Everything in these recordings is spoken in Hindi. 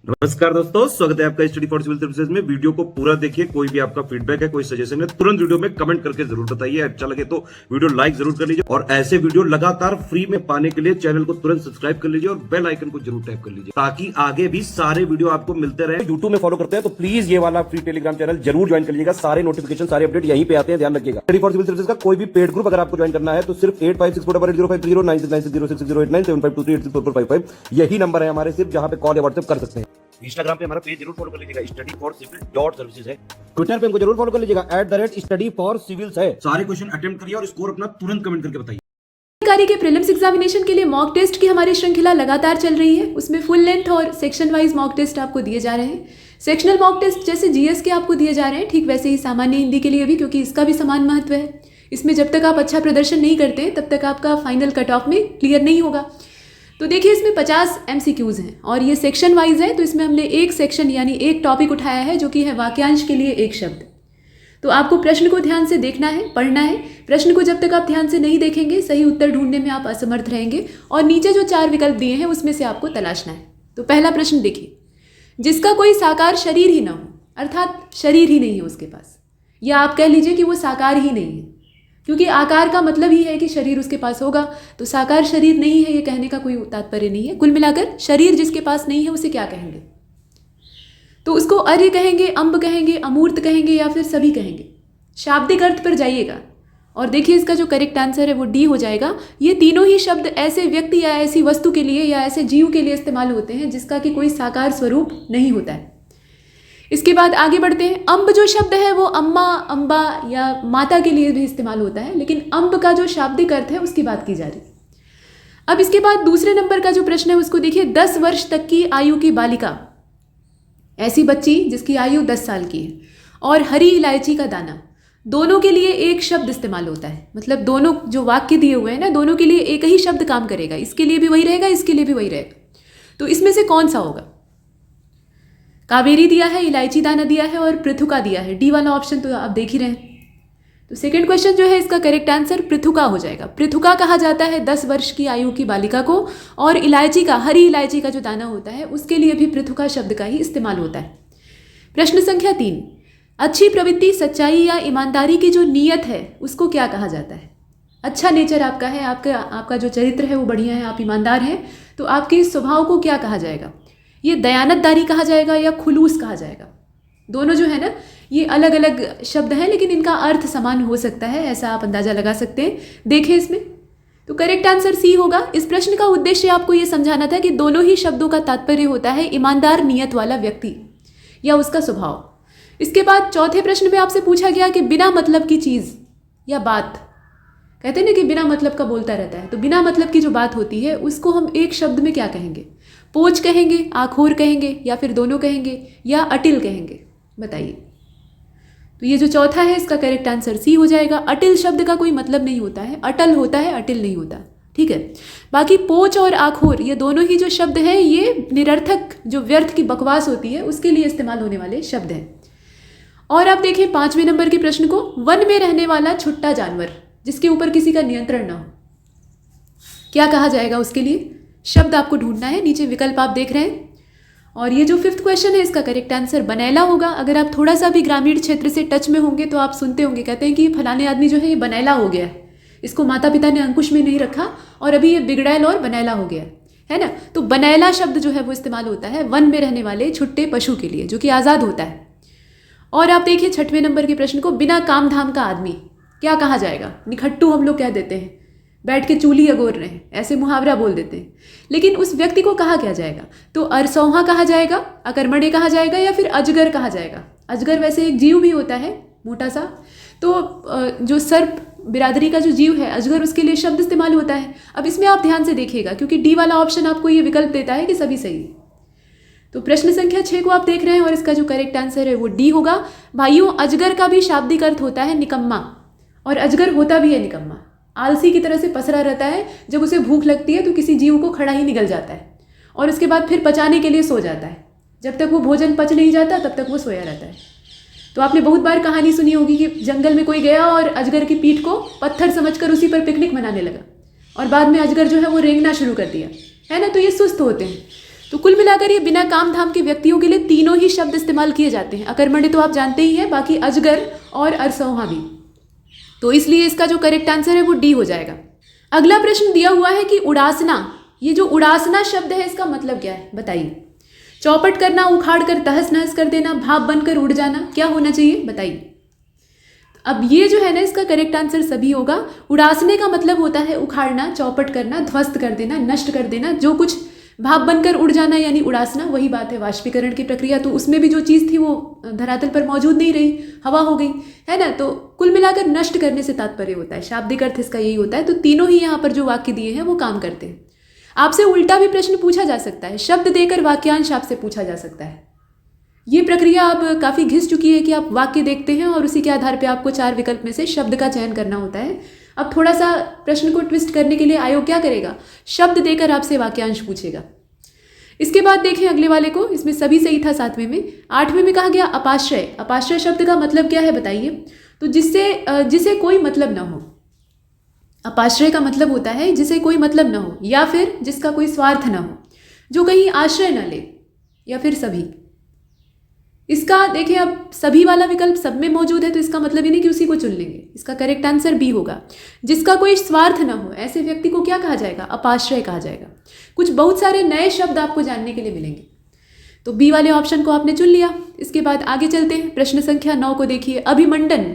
नमस्कार दोस्तों, स्वागत है आपका स्टडी फॉर सिविल सर्विसेज में। वीडियो को पूरा देखिए। कोई भी आपका फीडबैक है, कोई सजेशन है, तुरंत वीडियो में कमेंट करके जरूर बताइए। अच्छा लगे तो वीडियो लाइक जरूर कर लीजिए और ऐसे वीडियो लगातार फ्री में पाने के लिए चैनल को तुरंत सब्सक्राइब कर लीजिए और बेल आइकन को जरूर टैप कर लीजिए ताकि आगे भी सारे वीडियो आपको मिलते रहे। यूट्यूब में फॉलो करते हैं तो प्लीज ये वाला फ्री टेलीग्राम चैनल जरूर ज्वाइन कर लीजिएगा। सारे नोटिफिकेशन, सारे अपडेट यहीं पे आते हैं, ध्यान रखिएगा। स्टडी फॉर सिविल सर्विसेज का कोई भी पेड ग्रुप अगर आपको ज्वाइन करना है तो सिर्फ 856480560606097523860445 यही नंबर है हमारे, सिर्फ जहां पे कॉल या व्हाट्सएप कर सकते हैं। इंस्टाग्राम पे हमारा पेज जरूर फॉलो कर लीजिएगा, स्टडी फॉर सिविल .सर्विसेज है। ट्विटर पे हमको जरूर फॉलो कर लीजिएगा, @study for civils है। सारे क्वेश्चन अटेम्प्ट करिए और स्कोर अपना तुरंत कमेंट करके बताइए। अधिकारी के प्रीलिम्स एग्जामिनेशन के लिए मॉक टेस्ट की हमारी श्रृंखला लगातार चल रही है। उसमें फुल लेंथ और सेक्शन वाइज मॉक टेस्ट आपको दिए जा रहे हैं। सेक्शनल मॉक टेस्ट जैसे जीएस के आपको दिए जा रहे हैं, ठीक वैसे ही सामान्य हिंदी के लिए भी, क्योंकि इसका भी समान महत्व है। इसमें जब तक आप अच्छा प्रदर्शन नहीं करते तब तक आपका फाइनल कट ऑफ में क्लियर नहीं होगा। तो देखिए, इसमें 50 MCQs हैं और ये सेक्शन वाइज है। तो इसमें हमने एक सेक्शन यानी एक टॉपिक उठाया है जो कि है वाक्यांश के लिए एक शब्द। तो आपको प्रश्न को ध्यान से देखना है, पढ़ना है। प्रश्न को जब तक आप ध्यान से नहीं देखेंगे, सही उत्तर ढूंढने में आप असमर्थ रहेंगे और नीचे जो 4 विकल्प दिए हैं उसमें से आपको तलाशना है। तो पहला प्रश्न देखिए, जिसका कोई साकार शरीर ही ना हो, अर्थात शरीर ही नहीं है उसके पास, या आप कह लीजिए कि वो साकार ही नहीं है, क्योंकि आकार का मतलब ही है कि शरीर उसके पास होगा। तो साकार शरीर नहीं है ये कहने का कोई तात्पर्य नहीं है। कुल मिलाकर शरीर जिसके पास नहीं है उसे क्या कहेंगे? तो उसको अर्य कहेंगे, अम्ब कहेंगे, अमूर्त कहेंगे या फिर सभी कहेंगे। शाब्दिक अर्थ पर जाइएगा और देखिए इसका जो करेक्ट आंसर है वो डी हो जाएगा। ये तीनों ही शब्द ऐसे व्यक्ति या ऐसी वस्तु के लिए या ऐसे जीव के लिए इस्तेमाल होते हैं जिसका कि कोई साकार स्वरूप नहीं होता है। इसके बाद आगे बढ़ते हैं। अम्ब जो शब्द है वो अम्मा, अम्बा या माता के लिए भी इस्तेमाल होता है, लेकिन अम्ब का जो शाब्दिक अर्थ है उसकी बात की जा रही है। अब इसके बाद दूसरे नंबर का जो प्रश्न है उसको देखिए, 10 वर्ष तक की आयु की बालिका, ऐसी बच्ची जिसकी आयु 10 साल की है, और हरी इलायची का दाना, दोनों के लिए एक शब्द इस्तेमाल होता है। मतलब दोनों जो वाक्य दिए हुए हैं ना, दोनों के लिए एक ही शब्द काम करेगा। इसके लिए भी वही रहेगा, इसके लिए भी वही रहेगा। तो इसमें से कौन सा होगा? कावेरी दिया है, इलायची दाना दिया है और पृथुका दिया है। डी वाला ऑप्शन तो आप देख ही रहे हैं। तो सेकंड क्वेश्चन जो है इसका करेक्ट आंसर पृथुका हो जाएगा। पृथुका कहा जाता है 10 वर्ष की आयु की बालिका को, और इलायची का, हरी इलायची का जो दाना होता है उसके लिए भी पृथुका शब्द का ही इस्तेमाल होता है। प्रश्न संख्या 3, अच्छी प्रवृत्ति, सच्चाई या ईमानदारी की जो नीयत है उसको क्या कहा जाता है? अच्छा नेचर आपका है, आपका जो चरित्र है वो बढ़िया है, आप ईमानदार हैं, तो आपके इस स्वभाव को क्या कहा जाएगा? ये दयानतदारी कहा जाएगा या खुलूस कहा जाएगा? दोनों जो है ना, ये अलग अलग शब्द हैं लेकिन इनका अर्थ समान हो सकता है, ऐसा आप अंदाजा लगा सकते हैं। देखें इसमें, तो करेक्ट आंसर सी होगा। इस प्रश्न का उद्देश्य आपको ये समझाना था कि दोनों ही शब्दों का तात्पर्य होता है ईमानदार नियत वाला व्यक्ति या उसका स्वभाव। इसके बाद चौथे प्रश्न में आपसे पूछा गया कि बिना मतलब की चीज़ या बात, कहते हैं ना कि बिना मतलब का बोलता रहता है, तो बिना मतलब की जो बात होती है उसको हम एक शब्द में क्या कहेंगे? पोच कहेंगे, आखोर कहेंगे या फिर दोनों कहेंगे या अटिल कहेंगे? बताइए। तो ये जो चौथा है इसका करेक्ट आंसर सी हो जाएगा। अटिल शब्द का कोई मतलब नहीं होता है, अटल होता है, अटिल नहीं होता। ठीक है। बाकी पोच और आखोर ये दोनों ही जो शब्द हैं ये निरर्थक, जो व्यर्थ की बकवास होती है उसके लिए इस्तेमाल होने वाले शब्द हैं। और आप देखिए 5वें नंबर के प्रश्न को, वन में रहने वाला छुट्टा जानवर जिसके ऊपर किसी का नियंत्रण ना हो, क्या कहा जाएगा? उसके लिए शब्द आपको ढूंढना है। नीचे विकल्प आप देख रहे हैं। और ये जो 5th क्वेश्चन है इसका करेक्ट आंसर बनैला होगा। अगर आप थोड़ा सा भी ग्रामीण क्षेत्र से टच में होंगे तो आप सुनते होंगे, कहते हैं कि फलाने आदमी जो है ये बनैला हो गया है, इसको माता पिता ने अंकुश में नहीं रखा और अभी ये बिगड़ैल और बनैला हो गया है ना। तो बनैला शब्द जो है वो इस्तेमाल होता है वन में रहने वाले छुट्टे पशु के लिए जो कि आज़ाद होता है। और आप देखिए 6वें नंबर के प्रश्न को, बिना काम धाम का आदमी क्या कहा जाएगा? निखट्टू हम लोग कह देते हैं, बैठ के चूली अगोर रहे हैं, ऐसे मुहावरा बोल देते हैं, लेकिन उस व्यक्ति को कहा क्या जाएगा? तो अरसौहा कहा जाएगा, अकर्मण्य कहा जाएगा या फिर अजगर कहा जाएगा? अजगर वैसे एक जीव भी होता है मोटा सा, तो जो सर्प बिरादरी का जो जीव है अजगर, उसके लिए शब्द इस्तेमाल होता है। अब इसमें आप ध्यान से देखिएगा क्योंकि डी वाला ऑप्शन आपको ये विकल्प देता है कि सभी सही है। तो प्रश्न संख्या 6 को आप देख रहे हैं और इसका जो करेक्ट आंसर है वो डी होगा। भाइयों, अजगर का भी शाब्दिक अर्थ होता है निकम्मा, और अजगर होता भी है निकम्मा, आलसी की तरह से पसरा रहता है। जब उसे भूख लगती है तो किसी जीव को खड़ा ही निगल जाता है और उसके बाद फिर पचाने के लिए सो जाता है। जब तक वो भोजन पच नहीं जाता तब तक वो सोया रहता है। तो आपने बहुत बार कहानी सुनी होगी कि जंगल में कोई गया और अजगर की पीठ को पत्थर समझकर उसी पर पिकनिक मनाने लगा और बाद में अजगर जो है वो रेंगना शुरू कर दिया, है ना। तो ये सुस्त होते हैं। तो कुल मिलाकर ये बिना काम धाम के व्यक्तियों के लिए तीनों ही शब्द इस्तेमाल किए जाते हैं। अकर्मण्य तो आप जानते ही हैं, बाकी अजगर और अरसौहा भी। तो इसलिए इसका जो करेक्ट आंसर है वो डी हो जाएगा। अगला प्रश्न दिया हुआ है कि उड़ासना, ये जो उड़ासना शब्द है इसका मतलब क्या है बताइए। चौपट करना, उखाड़ कर तहस नहस कर देना, भाप बनकर उड़ जाना, क्या होना चाहिए बताइए। अब ये जो है ना इसका करेक्ट आंसर सभी होगा। उड़ासने का मतलब होता है उखाड़ना, चौपट करना, ध्वस्त कर देना, नष्ट कर देना, जो कुछ भाप बनकर उड़ जाना यानी उड़ासना, वही बात है वाष्पीकरण की प्रक्रिया। तो उसमें भी जो चीज़ थी वो धरातल पर मौजूद नहीं रही, हवा हो गई, है ना। तो कुल मिलाकर नष्ट करने से तात्पर्य होता है, शाब्दिक अर्थ इसका यही होता है। तो तीनों ही यहाँ पर जो वाक्य दिए हैं वो काम करते हैं। आपसे उल्टा भी प्रश्न पूछा जा सकता है, शब्द देकर वाक्यांश आपसे पूछा जा सकता है। ये प्रक्रिया अब काफ़ी घिस चुकी है कि आप वाक्य देखते हैं और उसी के आधार पर आपको 4 विकल्प में से शब्द का चयन करना होता है। अब थोड़ा सा प्रश्न को ट्विस्ट करने के लिए आयोग क्या करेगा, शब्द देकर आपसे वाक्यांश पूछेगा। इसके बाद देखें अगले वाले को, इसमें सभी सही था 7वें में। 8वें में कहा गया अपाश्रय। अपाश्रय शब्द का मतलब क्या है बताइए। तो जिसे कोई मतलब ना हो। अपाश्रय का मतलब होता है जिसे कोई मतलब ना हो या फिर जिसका कोई स्वार्थ ना हो, जो कहीं आश्रय ना ले, या फिर सभी। इसका देखिए अब सभी वाला विकल्प सब में मौजूद है, तो इसका मतलब ही नहीं कि उसी को चुन लेंगे। इसका करेक्ट आंसर बी होगा। जिसका कोई स्वार्थ न हो ऐसे व्यक्ति को क्या कहा जाएगा, अपाश्रय कहा जाएगा। कुछ बहुत सारे नए शब्द आपको जानने के लिए मिलेंगे। तो बी वाले ऑप्शन को आपने चुन लिया। इसके बाद आगे चलते हैं, प्रश्न संख्या 9 को देखिए, अभिमंडन।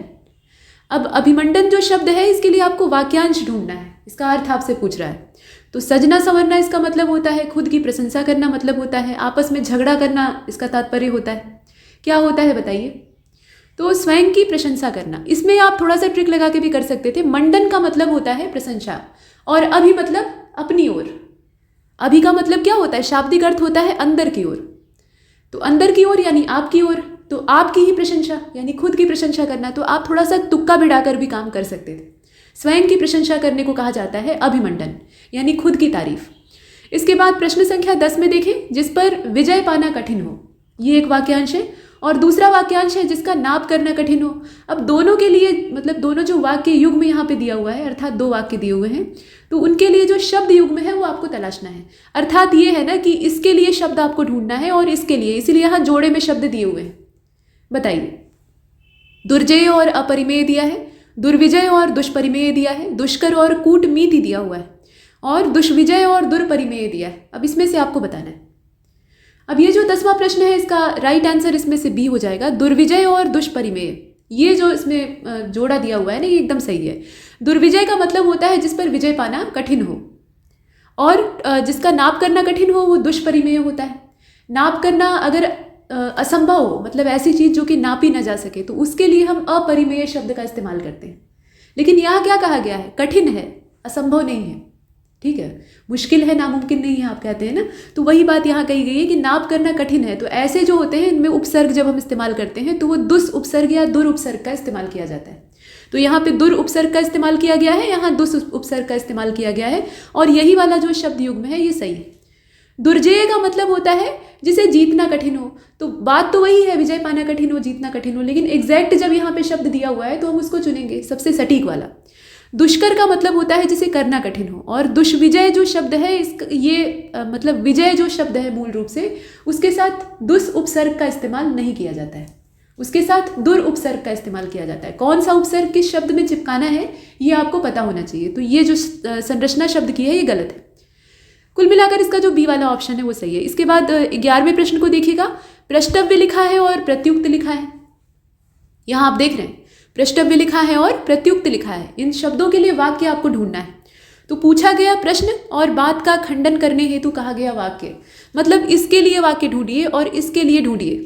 अब अभिमंडन जो शब्द है इसके लिए आपको वाक्यांश ढूंढना है, इसका अर्थ आपसे पूछ रहा है। तो सजना संवरना इसका मतलब होता है खुद की प्रशंसा करना, मतलब होता है आपस में झगड़ा करना, इसका तात्पर्य होता है। क्या होता है बताइए। तो स्वयं की प्रशंसा करना। इसमें आप थोड़ा सा ट्रिक लगा के भी कर सकते थे। मंडन का मतलब होता है प्रशंसा और अभि मतलब अपनी ओर। अभि का मतलब क्या होता है, शाब्दिक अर्थ होता है अंदर की ओर। तो अंदर की ओर यानी आपकी ओर, तो आपकी ही प्रशंसा यानी खुद की प्रशंसा करना। तो आप थोड़ा सा तुक्का भिड़ाकर भी काम कर सकते थे। स्वयं की प्रशंसा करने को कहा जाता है अभिमंडन, यानी खुद की तारीफ। इसके बाद प्रश्न संख्या 10 में देखें, जिस पर विजय पाना कठिन हो, ये एक वाक्यांश है। और दूसरा वाक्यांश है जिसका नाप करना कठिन हो। अब दोनों के लिए मतलब दोनों जो वाक्य युग्म यहाँ पे दिया हुआ है, अर्थात 2 वाक्य दिए हुए हैं, तो उनके लिए जो शब्द युग्म है वो आपको तलाशना है। अर्थात ये है ना कि इसके लिए शब्द आपको ढूंढना है और इसके लिए, इसीलिए यहाँ जोड़े में शब्द दिए हुए हैं। बताइए। दुर्जय और अपरिमेय दिया है, दुर्विजय और दुष्परिमेय दिया है, दुष्कर और कूटनीति दिया हुआ है, और दुष्विजय और दुर्परिमेय दिया है। अब इसमें से आपको बताना है। अब ये जो 10वां प्रश्न है इसका राइट आंसर इसमें से बी हो जाएगा, दुर्विजय और दुष्परिमेय। ये जो इसमें जोड़ा दिया हुआ है ना, ये एकदम सही है। दुर्विजय का मतलब होता है जिस पर विजय पाना कठिन हो, और जिसका नाप करना कठिन हो वो दुष्परिमेय होता है। नाप करना अगर असंभव हो, मतलब ऐसी चीज़ जो कि नापी ना जा सके, तो उसके लिए हम अपरिमेय शब्द का इस्तेमाल करते हैं। लेकिन यहाँ क्या कहा गया है, कठिन है, असंभव नहीं है। ठीक है, मुश्किल है, नामुमकिन नहीं है, आप कहते हैं ना। तो वही बात यहाँ कही गई है कि नाप करना कठिन है। तो ऐसे जो होते हैं इनमें उपसर्ग जब हम इस्तेमाल करते हैं तो वो दुस उपसर्ग या दुर उपसर्ग का इस्तेमाल किया जाता है। तो यहाँ पे दुर उपसर्ग का इस्तेमाल किया गया है, यहाँ दुस उपसर्ग का इस्तेमाल किया गया है, और यही वाला जो शब्द युग्म है ये सही है। दुर्जय का मतलब होता है जिसे जीतना कठिन हो। तो बात तो वही है, विजय पाना कठिन हो, जीतना कठिन हो, लेकिन एग्जैक्ट जब यहाँ पे शब्द दिया हुआ है तो हम उसको चुनेंगे, सबसे सटीक वाला। दुष्कर का मतलब होता है जिसे करना कठिन हो, और दुष्विजय जो शब्द है मतलब विजय जो शब्द है मूल रूप से, उसके साथ दुस उपसर्ग का इस्तेमाल नहीं किया जाता है, उसके साथ दुर उपसर्ग का इस्तेमाल किया जाता है। कौन सा उपसर्ग किस शब्द में चिपकाना है ये आपको पता होना चाहिए। तो ये जो संरचना शब्द की है ये गलत है। कुल मिलाकर इसका जो बी वाला ऑप्शन है वो सही है। इसके बाद 11वें प्रश्न को देखिएगा, प्रष्टव्य लिखा है और प्रत्युक्त लिखा है। यहाँ आप देख रहे हैं प्रष्टव्य लिखा है और प्रत्युक्त लिखा है, इन शब्दों के लिए वाक्य आपको ढूंढना है। तो पूछा गया प्रश्न और बात का खंडन करने हेतु कहा गया वाक्य, मतलब इसके लिए वाक्य ढूंढिए और इसके लिए ढूंढिए।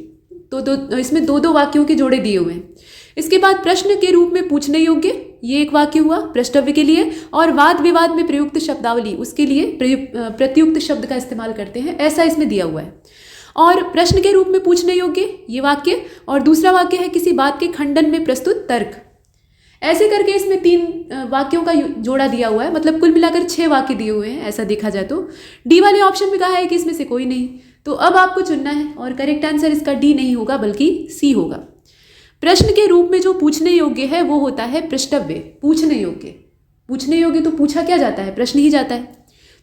तो इसमें 2-2 वाक्यों के जोड़े दिए हुए हैं। इसके बाद प्रश्न के रूप में पूछने योग्य, ये एक वाक्य हुआ प्रष्टव्य के लिए, और वाद विवाद में प्रयुक्त शब्दावली, उसके लिए प्रत्युक्त शब्द का इस्तेमाल करते हैं, ऐसा इसमें दिया हुआ है। और प्रश्न के रूप में पूछने योग्य ये वाक्य, और दूसरा वाक्य है किसी बात के खंडन में प्रस्तुत तर्क। ऐसे करके इसमें 3 वाक्यों का जोड़ा दिया हुआ है, मतलब कुल मिलाकर 6 वाक्य दिए हुए हैं ऐसा देखा जाए तो। डी वाले ऑप्शन में कहा है कि इसमें से कोई नहीं, तो अब आपको चुनना है, और करेक्ट आंसर इसका डी नहीं होगा बल्कि सी होगा। प्रश्न के रूप में जो पूछने योग्य है वो होता है पृष्ठव्य, पूछने योग्य। पूछने योग्य तो पूछा क्या जाता है, प्रश्न ही जाता है।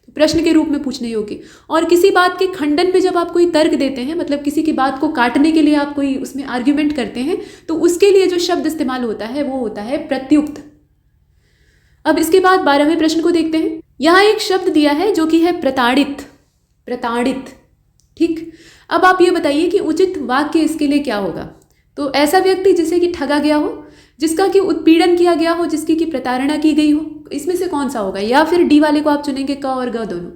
तो प्रश्न के रूप में पूछने योग्य। और किसी बात के खंडन में जब आप कोई तर्क देते हैं, मतलब किसी की बात को काटने के लिए आप कोई उसमें आर्ग्यूमेंट करते हैं, तो उसके लिए जो शब्द इस्तेमाल होता है वो होता है प्रत्युक्त। अब इसके बाद 12वें प्रश्न को देखते हैं। यहाँ एक शब्द दिया है जो कि है प्रताड़ित। प्रताड़ित, ठीक। अब आप ये बताइए कि उचित वाक्य इसके लिए क्या होगा। तो ऐसा व्यक्ति जिसे कि ठगा गया हो, जिसका कि उत्पीड़न किया गया हो, जिसकी कि प्रताड़ना की गई हो, इसमें से कौन सा होगा? या फिर डी वाले को आप चुनेंगे, क और ग दोनों।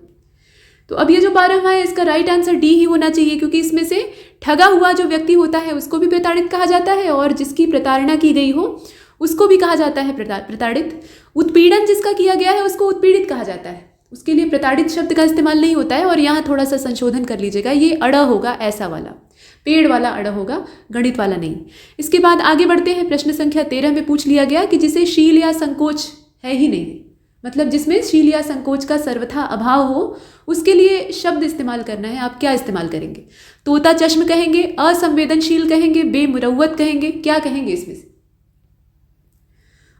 तो अब ये जो 12वां है इसका राइट आंसर डी ही होना चाहिए, क्योंकि इसमें से ठगा हुआ जो व्यक्ति होता है उसको भी प्रताड़ित कहा जाता है, और जिसकी प्रताड़ना की गई हो उसको भी कहा जाता है प्रताड़ित। उत्पीड़न जिसका किया गया है उसको उत्पीड़ित कहा जाता है, उसके लिए प्रताड़ित शब्द का इस्तेमाल नहीं होता है। और यहाँ थोड़ा सा संशोधन कर लीजिएगा, ये अड़ होगा ऐसा वाला, पेड़ वाला अड़ होगा, गणित वाला नहीं। इसके बाद आगे बढ़ते हैं। प्रश्न संख्या 13 में पूछ लिया गया कि जिसे शील या संकोच है ही नहीं, मतलब जिसमें शील या संकोच का सर्वथा अभाव हो, उसके लिए शब्द इस्तेमाल करना है। आप क्या इस्तेमाल करेंगे? तोता चश्म कहेंगे, असंवेदनशील कहेंगे, बेमुरव्वत कहेंगे, क्या कहेंगे इसमें से?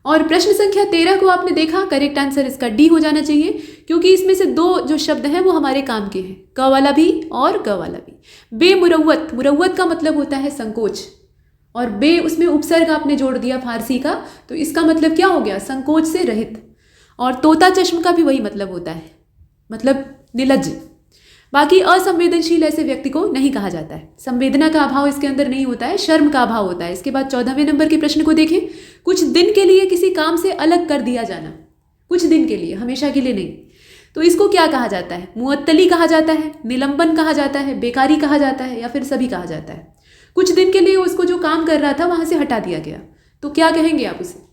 और प्रश्न संख्या 13 को आपने देखा, करेक्ट आंसर इसका डी हो जाना चाहिए, क्योंकि इसमें से दो जो शब्द हैं वो हमारे काम के हैं, क वाला भी और ग वाला भी। बेमुरव्वत, मुरव्वत का मतलब होता है संकोच, और बे उसमें उपसर्ग आपने जोड़ दिया फारसी का, तो इसका मतलब क्या हो गया? संकोच से रहित। और तोता चश्म का भी वही मतलब होता है, मतलब निर्लज्ज। बाकी असंवेदनशील ऐसे व्यक्ति को नहीं कहा जाता है, संवेदना का अभाव इसके अंदर नहीं होता है, शर्म का अभाव होता है। इसके बाद 14वें नंबर के प्रश्न को देखें। कुछ दिन के लिए किसी काम से अलग कर दिया जाना, कुछ दिन के लिए, हमेशा के लिए नहीं, तो इसको क्या कहा जाता है? मुअत्तली कहा जाता है, निलंबन कहा जाता है, बेकारी कहा जाता है, या फिर सभी कहा जाता है। कुछ दिन के लिए उसको जो काम कर रहा था वहां से हटा दिया गया, तो क्या कहेंगे आप उसे?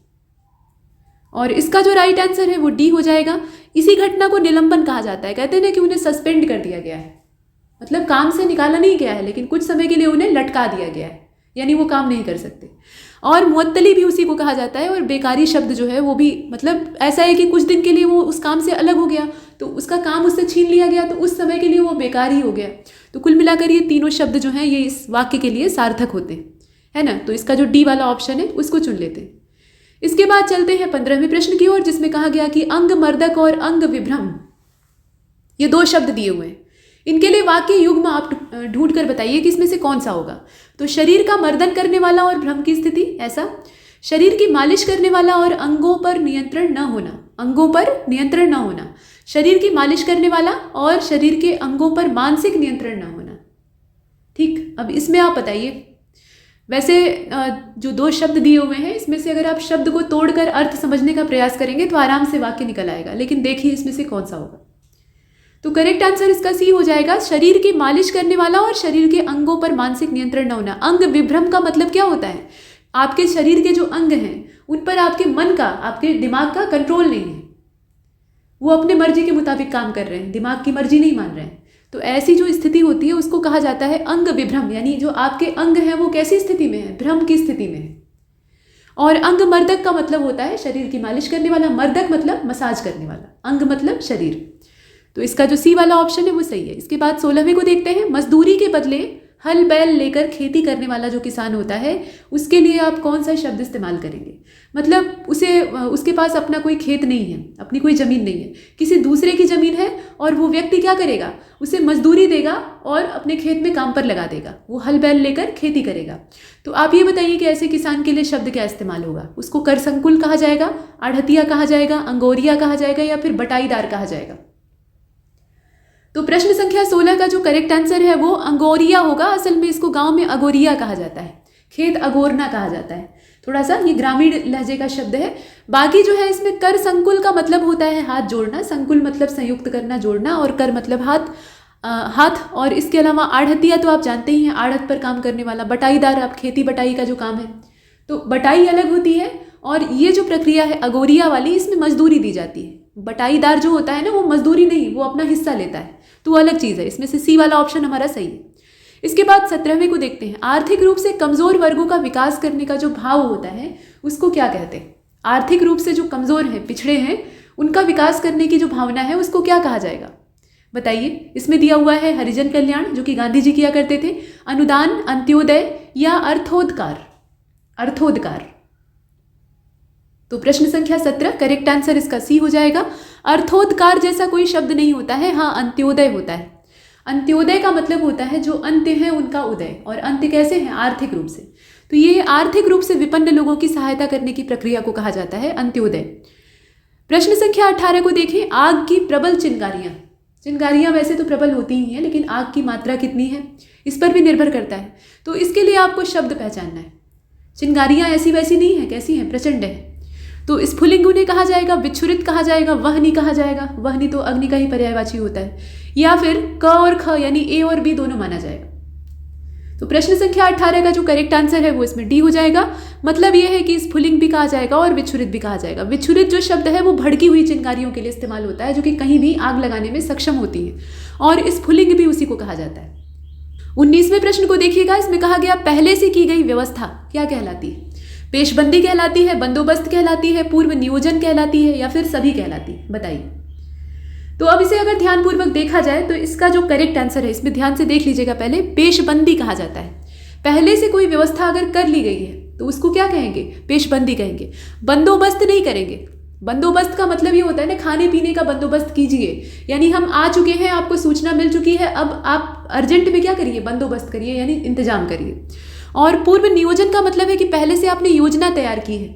और इसका जो राइट आंसर है वो डी हो जाएगा। इसी घटना को निलंबन कहा जाता है। कहते हैं ना कि उन्हें सस्पेंड कर दिया गया है, मतलब काम से निकाला नहीं गया है, लेकिन कुछ समय के लिए उन्हें लटका दिया गया है, यानी वो काम नहीं कर सकते। और मुअत्तली भी उसी को कहा जाता है। और बेकारी शब्द जो है वो भी मतलब ऐसा है कि कुछ दिन के लिए वो उस काम से अलग हो गया, तो उसका काम उससे छीन लिया गया, तो उस समय के लिए वो बेकार ही हो गया। तो कुल मिलाकर ये तीनों शब्द जो हैं ये इस वाक्य के लिए सार्थक होते हैं, है ना। तो इसका जो डी वाला ऑप्शन है उसको चुन लेते हैं। इसके बाद चलते हैं 15वें प्रश्न की ओर, जिसमें कहा गया कि अंग मर्दक और अंग विभ्रम, ये दो शब्द दिए हुए हैं। इनके लिए वाक्य युग्म आप ढूंढ कर बताइए कि इसमें से कौन सा होगा। तो शरीर का मर्दन करने वाला और भ्रम की स्थिति, ऐसा। शरीर की मालिश करने वाला और अंगों पर नियंत्रण न होना, अंगों पर नियंत्रण न होना। शरीर की मालिश करने वाला और शरीर के अंगों पर मानसिक नियंत्रण न होना, ठीक। अब इसमें आप बताइए, वैसे जो दो शब्द दिए हुए हैं इसमें से अगर आप शब्द को तोड़कर अर्थ समझने का प्रयास करेंगे तो आराम से वाक्य निकल आएगा, लेकिन देखिए इसमें से कौन सा होगा। तो करेक्ट आंसर इसका सी हो जाएगा, शरीर की मालिश करने वाला और शरीर के अंगों पर मानसिक नियंत्रण न होना। अंग विभ्रम का मतलब क्या होता है? आपके शरीर के जो अंग हैं उन पर आपके मन का, आपके दिमाग का कंट्रोल नहीं है, वो अपने मर्जी के मुताबिक काम कर रहे हैं, दिमाग की मर्जी नहीं मान रहे हैं। तो ऐसी जो स्थिति होती है उसको कहा जाता है अंग विभ्रम, यानी जो आपके अंग हैं वो कैसी स्थिति में है? भ्रम की स्थिति में है। और अंग मर्दक का मतलब होता है शरीर की मालिश करने वाला, मर्दक मतलब मसाज करने वाला, अंग मतलब शरीर। तो इसका जो सी वाला ऑप्शन है वो सही है। इसके बाद 16वें को देखते हैं। मजदूरी के बदले हल बैल लेकर खेती करने वाला जो किसान होता है उसके लिए आप कौन सा शब्द इस्तेमाल करेंगे? मतलब उसके पास अपना कोई खेत नहीं है, अपनी कोई ज़मीन नहीं है, किसी दूसरे की ज़मीन है, और वो व्यक्ति क्या करेगा? उसे मजदूरी देगा और अपने खेत में काम पर लगा देगा, वो हल बैल लेकर खेती करेगा। तो आप ये बताइए कि ऐसे किसान के लिए शब्द क्या इस्तेमाल होगा? उसको कर संकुल कहा जाएगा, आढ़तिया कहा जाएगा, अंगोरिया कहा जाएगा, या फिर बटाईदार कहा जाएगा? तो प्रश्न संख्या 16 का जो करेक्ट आंसर है वो अंगोरिया होगा। असल में इसको गांव में अगोरिया कहा जाता है, खेत अगोरना कहा जाता है। थोड़ा सा ये ग्रामीण लहजे का शब्द है। बाकी जो है इसमें कर संकुल का मतलब होता है हाथ जोड़ना, संकुल मतलब संयुक्त करना, जोड़ना, और कर मतलब हाथ। और इसके अलावा आढ़तिया तो आप जानते ही हैं, आढ़त पर काम करने वाला। बटाईदार आप खेती बटाई का जो काम है, तो बटाई अलग होती है, और ये जो प्रक्रिया है अगोरिया वाली, इसमें मजदूरी दी जाती है। बटाईदार जो होता है ना वो मजदूरी नहीं, वो अपना हिस्सा लेता है, तो वो अलग चीज़ है। इसमें से सी वाला ऑप्शन हमारा सही है। इसके बाद 17वें को देखते हैं। आर्थिक रूप से कमजोर वर्गों का विकास करने का जो भाव होता है उसको क्या कहते हैं? आर्थिक रूप से जो कमजोर हैं, पिछड़े हैं, उनका विकास करने की जो भावना है उसको क्या कहा जाएगा? बताइए। इसमें दिया हुआ है हरिजन कल्याण, जो कि गांधी जी किया करते थे, अनुदान, अंत्योदय, या अर्थोदकार। अर्थोदकार तो प्रश्न संख्या 17 करेक्ट आंसर इसका सी हो जाएगा। अर्थोद्गार जैसा कोई शब्द नहीं होता है, हाँ अंत्योदय होता है। अंत्योदय का मतलब होता है जो अंत्य है उनका उदय, और अंत्य कैसे हैं? आर्थिक रूप से। तो ये आर्थिक रूप से विपन्न लोगों की सहायता करने की प्रक्रिया को कहा जाता है अंत्योदय। प्रश्न संख्या 18 को देखें, आग की प्रबल चिंगारियां। चिंगारियां वैसे तो प्रबल होती ही हैं, लेकिन आग की मात्रा कितनी है इस पर भी निर्भर करता है। तो इसके लिए आपको शब्द पहचानना है। चिंगारियां ऐसी वैसी नहीं है, कैसी हैं? प्रचंड है। तो स्फुलिंग उन्हें कहा जाएगा, विच्छुरित कहा जाएगा, वहनी कहा जाएगा। वहनी तो अग्नि का ही पर्यायवाची होता है। या फिर क और ख यानी ए और बी दोनों माना जाएगा। तो प्रश्न संख्या 18 का जो करेक्ट आंसर है वो इसमें डी हो जाएगा। मतलब ये है कि स्फुलिंग भी कहा जाएगा और विच्छुरित भी कहा जाएगा। विच्छुरित जो शब्द है वो भड़की हुई चिंगारियों के लिए इस्तेमाल होता है, जो कि कहीं भी आग लगाने में सक्षम होती है, और स्फुलिंग भी उसी को कहा जाता है। 19वें प्रश्न को देखिएगा, इसमें कहा गया पहले से की गई व्यवस्था क्या कहलाती है? पेशबंदी कहलाती है, बंदोबस्त कहलाती है, पूर्व नियोजन कहलाती है, या फिर सभी कहलाती है? बताइए। तो अब इसे अगर ध्यानपूर्वक देखा जाए तो इसका जो करेक्ट आंसर है, इसमें ध्यान से देख लीजिएगा। पहले पेशबंदी कहा जाता है। पहले से कोई व्यवस्था अगर कर ली गई है तो उसको क्या कहेंगे? पेशबंदी कहेंगे। बंदोबस्त नहीं करेंगे। बंदोबस्त का मतलब ये होता है ना, खाने पीने का बंदोबस्त कीजिए, यानी हम आ चुके हैं, आपको सूचना मिल चुकी है, अब आप अर्जेंट में क्या करिए? बंदोबस्त करिए, यानी इंतजाम करिए। और पूर्व नियोजन का मतलब है कि पहले से आपने योजना तैयार की है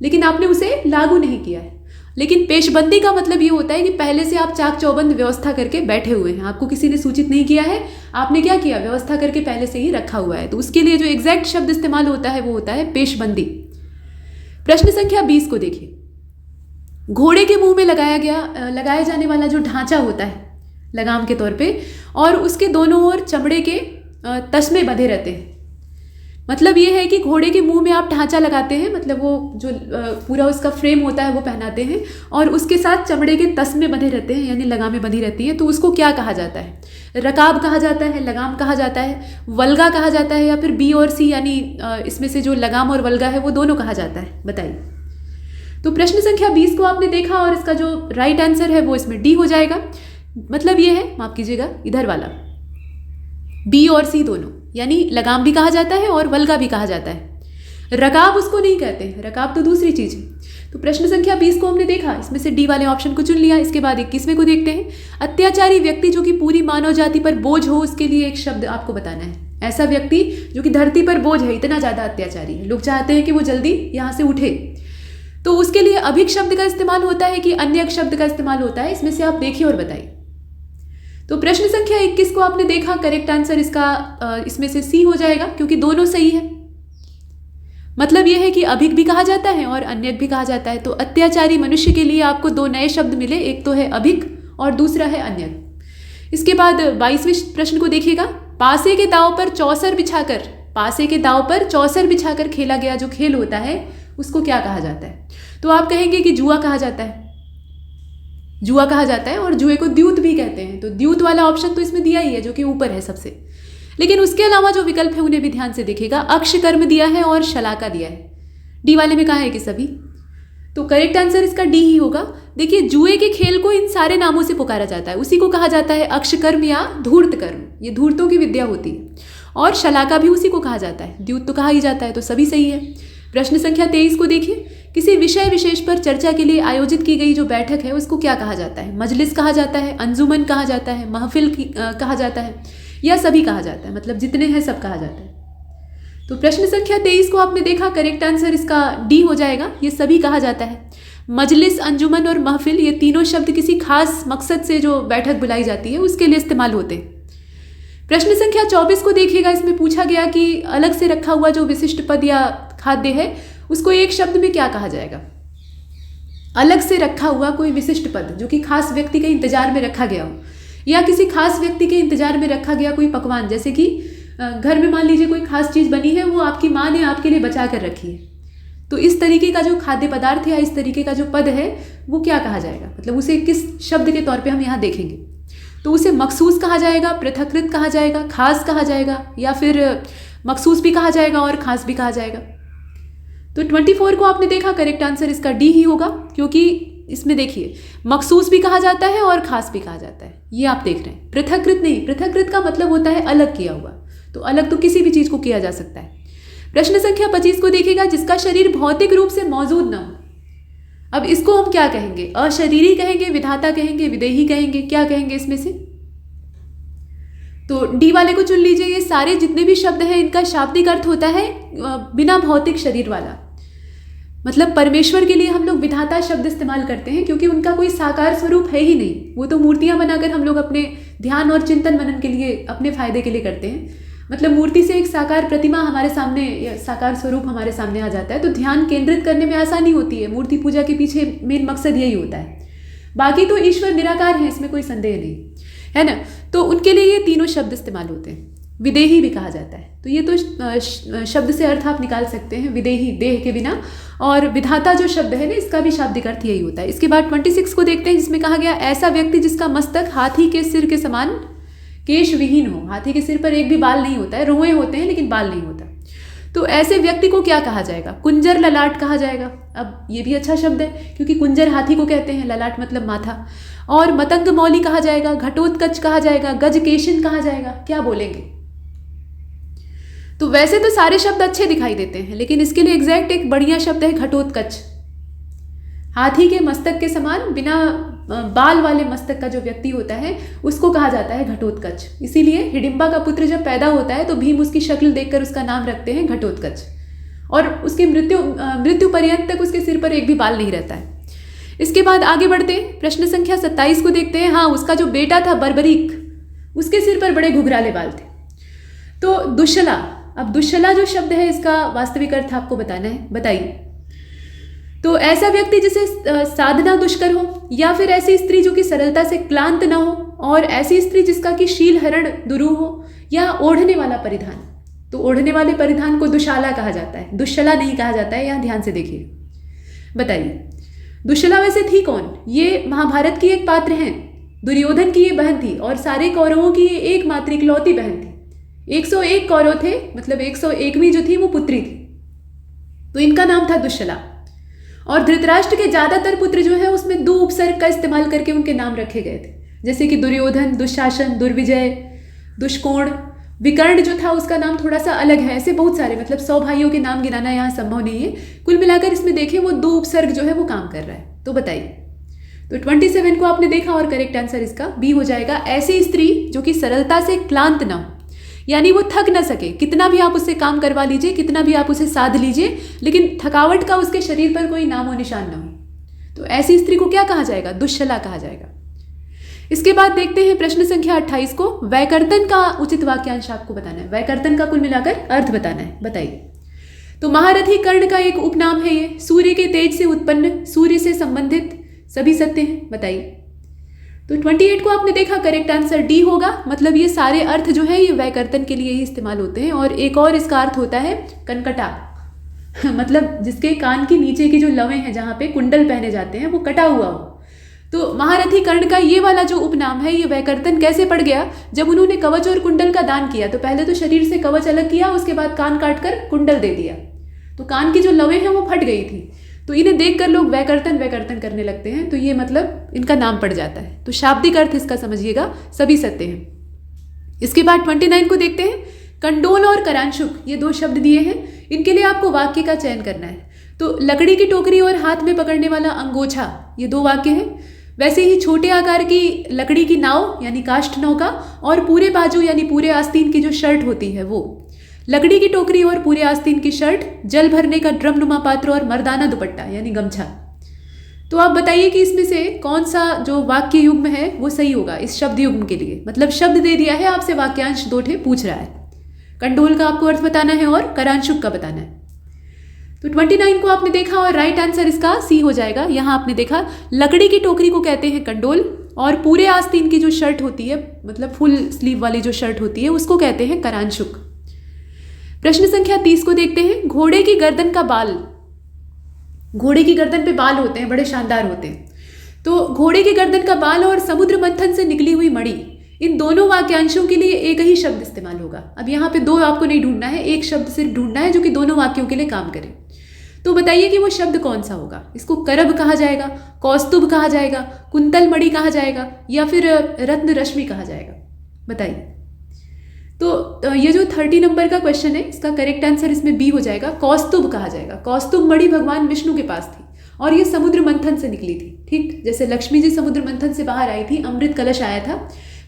लेकिन आपने उसे लागू नहीं किया है। लेकिन पेशबंदी का मतलब ये होता है कि पहले से आप चाक चौबंद व्यवस्था करके बैठे हुए हैं, आपको किसी ने सूचित नहीं किया है, आपने क्या किया? व्यवस्था करके पहले से ही रखा हुआ है। तो उसके लिए जो एग्जैक्ट शब्द इस्तेमाल होता है वो होता है पेशबंदी। प्रश्न संख्या 20 को देखिए, घोड़े के मुंह में लगाया जाने वाला जो ढांचा होता है लगाम के तौर पे, और उसके दोनों ओर चमड़े के तस्मे बंधे रहते हैं। मतलब ये है कि घोड़े के मुंह में आप ढांचा लगाते हैं, मतलब वो जो पूरा उसका फ्रेम होता है वो पहनाते हैं, और उसके साथ चमड़े के तस्मे बंधे रहते हैं, यानी लगामें बंधी रहती हैं। तो उसको क्या कहा जाता है? रकाब कहा जाता है, लगाम कहा जाता है, वल्गा कहा जाता है, या फिर बी और सी, यानी इसमें से जो लगाम और वल्गा है वो दोनों कहा जाता है? बताइए। तो प्रश्न संख्या 20 को आपने देखा, और इसका जो राइट आंसर है वो इसमें डी हो जाएगा। मतलब ये है, माफ कीजिएगा, इधर वाला बी और सी दोनों, यानी लगाम भी कहा जाता है और वल्गा भी कहा जाता है। रकाब उसको नहीं कहते हैं, रकाब तो दूसरी चीज है। तो प्रश्न संख्या 20 को हमने देखा, इसमें से डी वाले ऑप्शन को चुन लिया। इसके बाद 21वें को देखते हैं। अत्याचारी व्यक्ति जो कि पूरी मानव जाति पर बोझ हो, उसके लिए एक शब्द आपको बताना है। ऐसा व्यक्ति जो कि धरती पर बोझ है, इतना ज्यादा अत्याचारी है, लोग चाहते हैं कि वो जल्दी यहाँ से उठे, तो उसके लिए अभिक शब्द का इस्तेमाल होता है कि अन्य शब्द का इस्तेमाल होता है? इसमें से आप देखिए और बताइए। तो प्रश्न संख्या 21 को आपने देखा, करेक्ट आंसर इसका इसमें से सी हो जाएगा, क्योंकि दोनों सही है। मतलब यह है कि अभिक भी कहा जाता है और अन्य भी कहा जाता है। तो अत्याचारी मनुष्य के लिए आपको दो नए शब्द मिले, एक तो है अभिक और दूसरा है अन्य। इसके बाद 22वें प्रश्न को देखिएगा, पासे के दांव पर चौसर बिछाकर खेला गया जो खेल होता है उसको क्या कहा जाता है? तो आप कहेंगे कि जुआ कहा जाता है, जुआ कहा जाता है, और जुए को द्यूत भी कहते हैं। तो द्यूत वाला ऑप्शन तो इसमें दिया ही है, जो कि ऊपर है सबसे। लेकिन उसके अलावा जो विकल्प है उन्हें भी ध्यान से देखिएगा। अक्ष कर्म दिया है और शलाका दिया है। डी वाले में कहा है कि सभी, तो करेक्ट आंसर इसका डी ही होगा। देखिए, जुए के खेल को इन सारे नामों से पुकारा जाता है। उसी को कहा जाता है अक्ष कर्म या धूर्त कर्म, ये धूर्तों की विद्या होती है। और शलाका भी उसी को कहा जाता है, द्यूत तो कहा ही जाता है। तो सभी सही है। प्रश्न संख्या 23 को देखिए, किसी विषय विशेष पर चर्चा के लिए आयोजित की गई जो बैठक है उसको क्या कहा जाता है? मजलिस कहा जाता है, अंजुमन कहा जाता है, महफिल कहा जाता है, या सभी कहा जाता है? मतलब जितने हैं सब कहा जाता है। तो प्रश्न संख्या 23 को आपने देखा, करेक्ट आंसर इसका डी हो जाएगा। ये सभी कहा जाता है। मजलिस, अंजुमन और महफिल, ये तीनों शब्द किसी खास मकसद से जो बैठक बुलाई जाती है उसके लिए इस्तेमाल होते हैं। प्रश्न संख्या 24 को देखिएगा, इसमें पूछा गया कि अलग से रखा हुआ जो विशिष्ट पद या खाद्य है उसको एक शब्द में क्या कहा जाएगा? अलग से रखा हुआ कोई विशिष्ट पद जो कि खास व्यक्ति के इंतजार में रखा गया हो, या किसी खास व्यक्ति के इंतजार में रखा गया कोई पकवान, जैसे कि घर में मान लीजिए कोई खास चीज बनी है, वो आपकी माँ ने आपके लिए बचा कर रखी है, तो इस तरीके का जो खाद्य पदार्थ या इस तरीके का जो पद है वो क्या कहा जाएगा? मतलब उसे किस शब्द के तौर पे हम यहाँ देखेंगे? तो उसे मखसूस कहा जाएगा, पृथकृत कहा जाएगा, खास कहा जाएगा, या फिर मखसूस भी कहा जाएगा और खास भी कहा जाएगा। तो 24 को आपने देखा, करेक्ट आंसर इसका डी ही होगा, क्योंकि इसमें देखिए मखसूस भी कहा जाता है और खास भी कहा जाता है। ये आप देख रहे हैं, पृथकृत नहीं। पृथकृत का मतलब होता है अलग किया हुआ, तो अलग तो किसी भी चीज को किया जा सकता है। प्रश्न संख्या 25 को देखिएगा, जिसका शरीर भौतिक रूप से मौजूद न हो, अब इसको हम क्या कहेंगे? अशरीरी कहेंगे, विधाता कहेंगे, विदेही कहेंगे, क्या कहेंगे इसमें से? तो डी वाले को चुन लीजिए। ये सारे जितने भी शब्द हैं इनका शाब्दिक अर्थ होता है बिना भौतिक शरीर वाला। मतलब परमेश्वर के लिए हम लोग विधाता शब्द इस्तेमाल करते हैं क्योंकि उनका कोई साकार स्वरूप है ही नहीं। वो तो मूर्तियां बनाकर हम लोग अपने ध्यान और चिंतन मनन के लिए, अपने फायदे के लिए करते हैं। मतलब मूर्ति से एक साकार प्रतिमा हमारे सामने या साकार स्वरूप हमारे सामने आ जाता है तो ध्यान केंद्रित करने में आसानी होती है। मूर्ति पूजा के पीछे मेन मकसद यही होता है। बाकी तो ईश्वर निराकार है, इसमें कोई संदेह नहीं है ना। तो उनके लिए ये तीनों शब्द इस्तेमाल होते हैं। विदेही भी कहा जाता है। तो ये तो शब्द से अर्थ आप निकाल सकते हैं, विदेही, देह के बिना। और विधाता जो शब्द है ना, इसका भी शाब्दिक अर्थ यही होता है। इसके बाद 26 को देखते हैं, जिसमें कहा गया ऐसा व्यक्ति जिसका मस्तक हाथी के सिर के समान केश विहीन हो। हाथी के सिर पर एक भी बाल नहीं होता है, रोए होते हैं लेकिन बाल नहीं होता। तो ऐसे व्यक्ति को क्या कहा जाएगा? कुंजर ललाट कहा जाएगा। अब ये भी अच्छा शब्द है क्योंकि कुंजर हाथी को कहते हैं, ललाट मतलब माथा। और मतंग मौली कहा जाएगा, घटोत्कच कहा जाएगा, गजकेशन कहा जाएगा। क्या बोलेंगे? तो वैसे तो सारे शब्द अच्छे दिखाई देते हैं लेकिन इसके लिए एग्जैक्ट एक बढ़िया शब्द है घटोत्कच। हाथी के मस्तक के समान बिना बाल वाले मस्तक का जो व्यक्ति होता है उसको कहा जाता है घटोत्कच। इसीलिए हिडिंबा का पुत्र जब पैदा होता है तो भीम उसकी शक्ल देखकर उसका नाम रखते हैं घटोत्कच। और उसकी मृत्यु पर्यंत तक उसके सिर पर एक भी बाल नहीं रहता है। इसके बाद आगे बढ़ते हैं, प्रश्न संख्या 27 को देखते हैं। हाँ, उसका जो बेटा था बर्बरीक, उसके सिर पर बड़े घुघराले बाल थे। तो दुश्शला, अब दुश्शला जो शब्द है इसका वास्तविक अर्थ आपको बताना है, बताइए। तो ऐसा व्यक्ति जिसे साधना दुष्कर हो, या फिर ऐसी स्त्री जो कि सरलता से क्लांत ना हो, और ऐसी स्त्री जिसका कि शील हरण दुरू हो, या ओढ़ने वाला परिधान। तो ओढ़ने वाले परिधान को दुशाला कहा जाता है, दुश्शला नहीं कहा जाता है। यहाँ ध्यान से देखिए, बताइए दुश्शला वैसे थी कौन? ये महाभारत की एक पात्र हैं, दुर्योधन की ये बहन थी और सारे कौरवों की ये एकमात्र इकलौती बहन थी। 101 कौरव थे, मतलब 101वीं जो थी वो पुत्री थी, तो इनका नाम था दुश्शला। और धृतराष्ट्र के ज्यादातर पुत्र जो है उसमें 2 उपसर्ग का इस्तेमाल करके उनके नाम रखे गए थे, जैसे कि दुर्योधन, दुशासन, दुर्विजय, दुष्कोण। विकर्ण जो था उसका नाम थोड़ा सा अलग है। ऐसे बहुत सारे, मतलब 100 भाइयों के नाम गिनाना यहाँ संभव नहीं है। कुल मिलाकर इसमें देखें वो 2 उपसर्ग जो है वो काम कर रहा है। तो बताइए, तो 27 को आपने देखा और करेक्ट आंसर इसका बी हो जाएगा। ऐसी स्त्री जो कि सरलता से क्लांत ना हो, यानी वो थक ना सके। कितना भी आप उससे काम करवा लीजिए, कितना भी आप उसे साध लीजिए, लेकिन थकावट का उसके शरीर पर कोई नामो निशान ना हो, तो ऐसी स्त्री को क्या कहा जाएगा? दुश्शला कहा जाएगा। इसके बाद देखते हैं प्रश्न संख्या 28 को। वैकर्तन का उचित वाक्यांश आपको बताना है, वैकर्तन का कुल मिलाकर अर्थ बताना है, बताइए। तो महारथी कर्ण का एक उपनाम है ये, सूर्य के तेज से उत्पन्न, सूर्य से संबंधित, सभी सत्य हैं, बताइए। तो 28 को आपने देखा, करेक्ट आंसर डी होगा। मतलब ये सारे अर्थ जो है ये वैकर्तन के लिए ही इस्तेमाल होते हैं। और एक और इसका अर्थ होता है कनकटा मतलब जिसके कान के नीचे की जो लवें हैं, जहाँ पे कुंडल पहने जाते हैं, वो कटा हुआ हो। तो महारथी कर्ण का ये वाला जो उपनाम है ये वैकर्तन कैसे पड़ गया? जब उन्होंने कवच और कुंडल का दान किया तो पहले तो शरीर से कवच अलग किया, उसके बाद कान काट कर कुंडल दे दिया, तो कान की जो लवें हैं वो फट गई थी। तो इन्हें देखकर लोग वैकर्तन वैकर्तन करने लगते हैं, तो ये मतलब इनका नाम पड़ जाता है। तो शाब्दिक अर्थ इसका समझिएगा, सभी सत्य हैं। इसके बाद 29 को देखते हैं। कंडोल और करांशुक, ये 2 शब्द दिए हैं, इनके लिए आपको वाक्य का चयन करना है। तो लकड़ी की टोकरी और हाथ में पकड़ने वाला अंगोछा, ये 2 वाक्य हैं। वैसे ही छोटे आकार की लकड़ी की नाव यानी काष्ठ नौका, और पूरे बाजू यानी पूरे आस्तीन की जो शर्ट होती है वो। लकड़ी की टोकरी और पूरे आस्तीन की शर्ट, जल भरने का ड्रम नुमा पात्र और मर्दाना दुपट्टा यानी गमछा। तो आप बताइए कि इसमें से कौन सा जो वाक्य युग्म है वो सही होगा इस शब्द युग्म के लिए। मतलब शब्द दे दिया है, आपसे वाक्यांश 2 ठे पूछ रहा है। कंडोल का आपको अर्थ बताना है और करांशुक का बताना है। तो 29 को आपने देखा और राइट आंसर इसका सी हो जाएगा। यहाँ आपने देखा लकड़ी की टोकरी को कहते हैं कंडोल, और पूरे आस्तीन की जो शर्ट होती है, मतलब फुल स्लीव वाली जो शर्ट होती है, उसको कहते हैं करांशुक। प्रश्न संख्या 30 को देखते हैं। घोड़े की गर्दन का बाल, घोड़े की गर्दन पे बाल होते हैं, बड़े शानदार होते हैं। तो घोड़े की गर्दन का बाल और समुद्र मंथन से निकली हुई मणि, इन दोनों वाक्यांशों के लिए एक ही शब्द इस्तेमाल होगा। अब यहाँ पे 2 आपको नहीं ढूंढना है, एक शब्द सिर्फ ढूंढना है जो कि दोनों वाक्यों के लिए काम करे। तो बताइए कि वो शब्द कौन सा होगा। इसको करब कहा जाएगा, कौस्तुभ कहा जाएगा, कुंतल मणि कहा जाएगा, या फिर रत्न रश्मि कहा जाएगा, बताइए। तो ये जो 30 नंबर का क्वेश्चन है, इसका करेक्ट आंसर इसमें बी हो जाएगा, कौस्तुभ कहा जाएगा। कौस्तुभ मणि भगवान विष्णु के पास थी, और ये समुद्र मंथन से निकली थी। ठीक, जैसे लक्ष्मी जी समुद्र मंथन से बाहर आई थी, अमृत कलश आया था,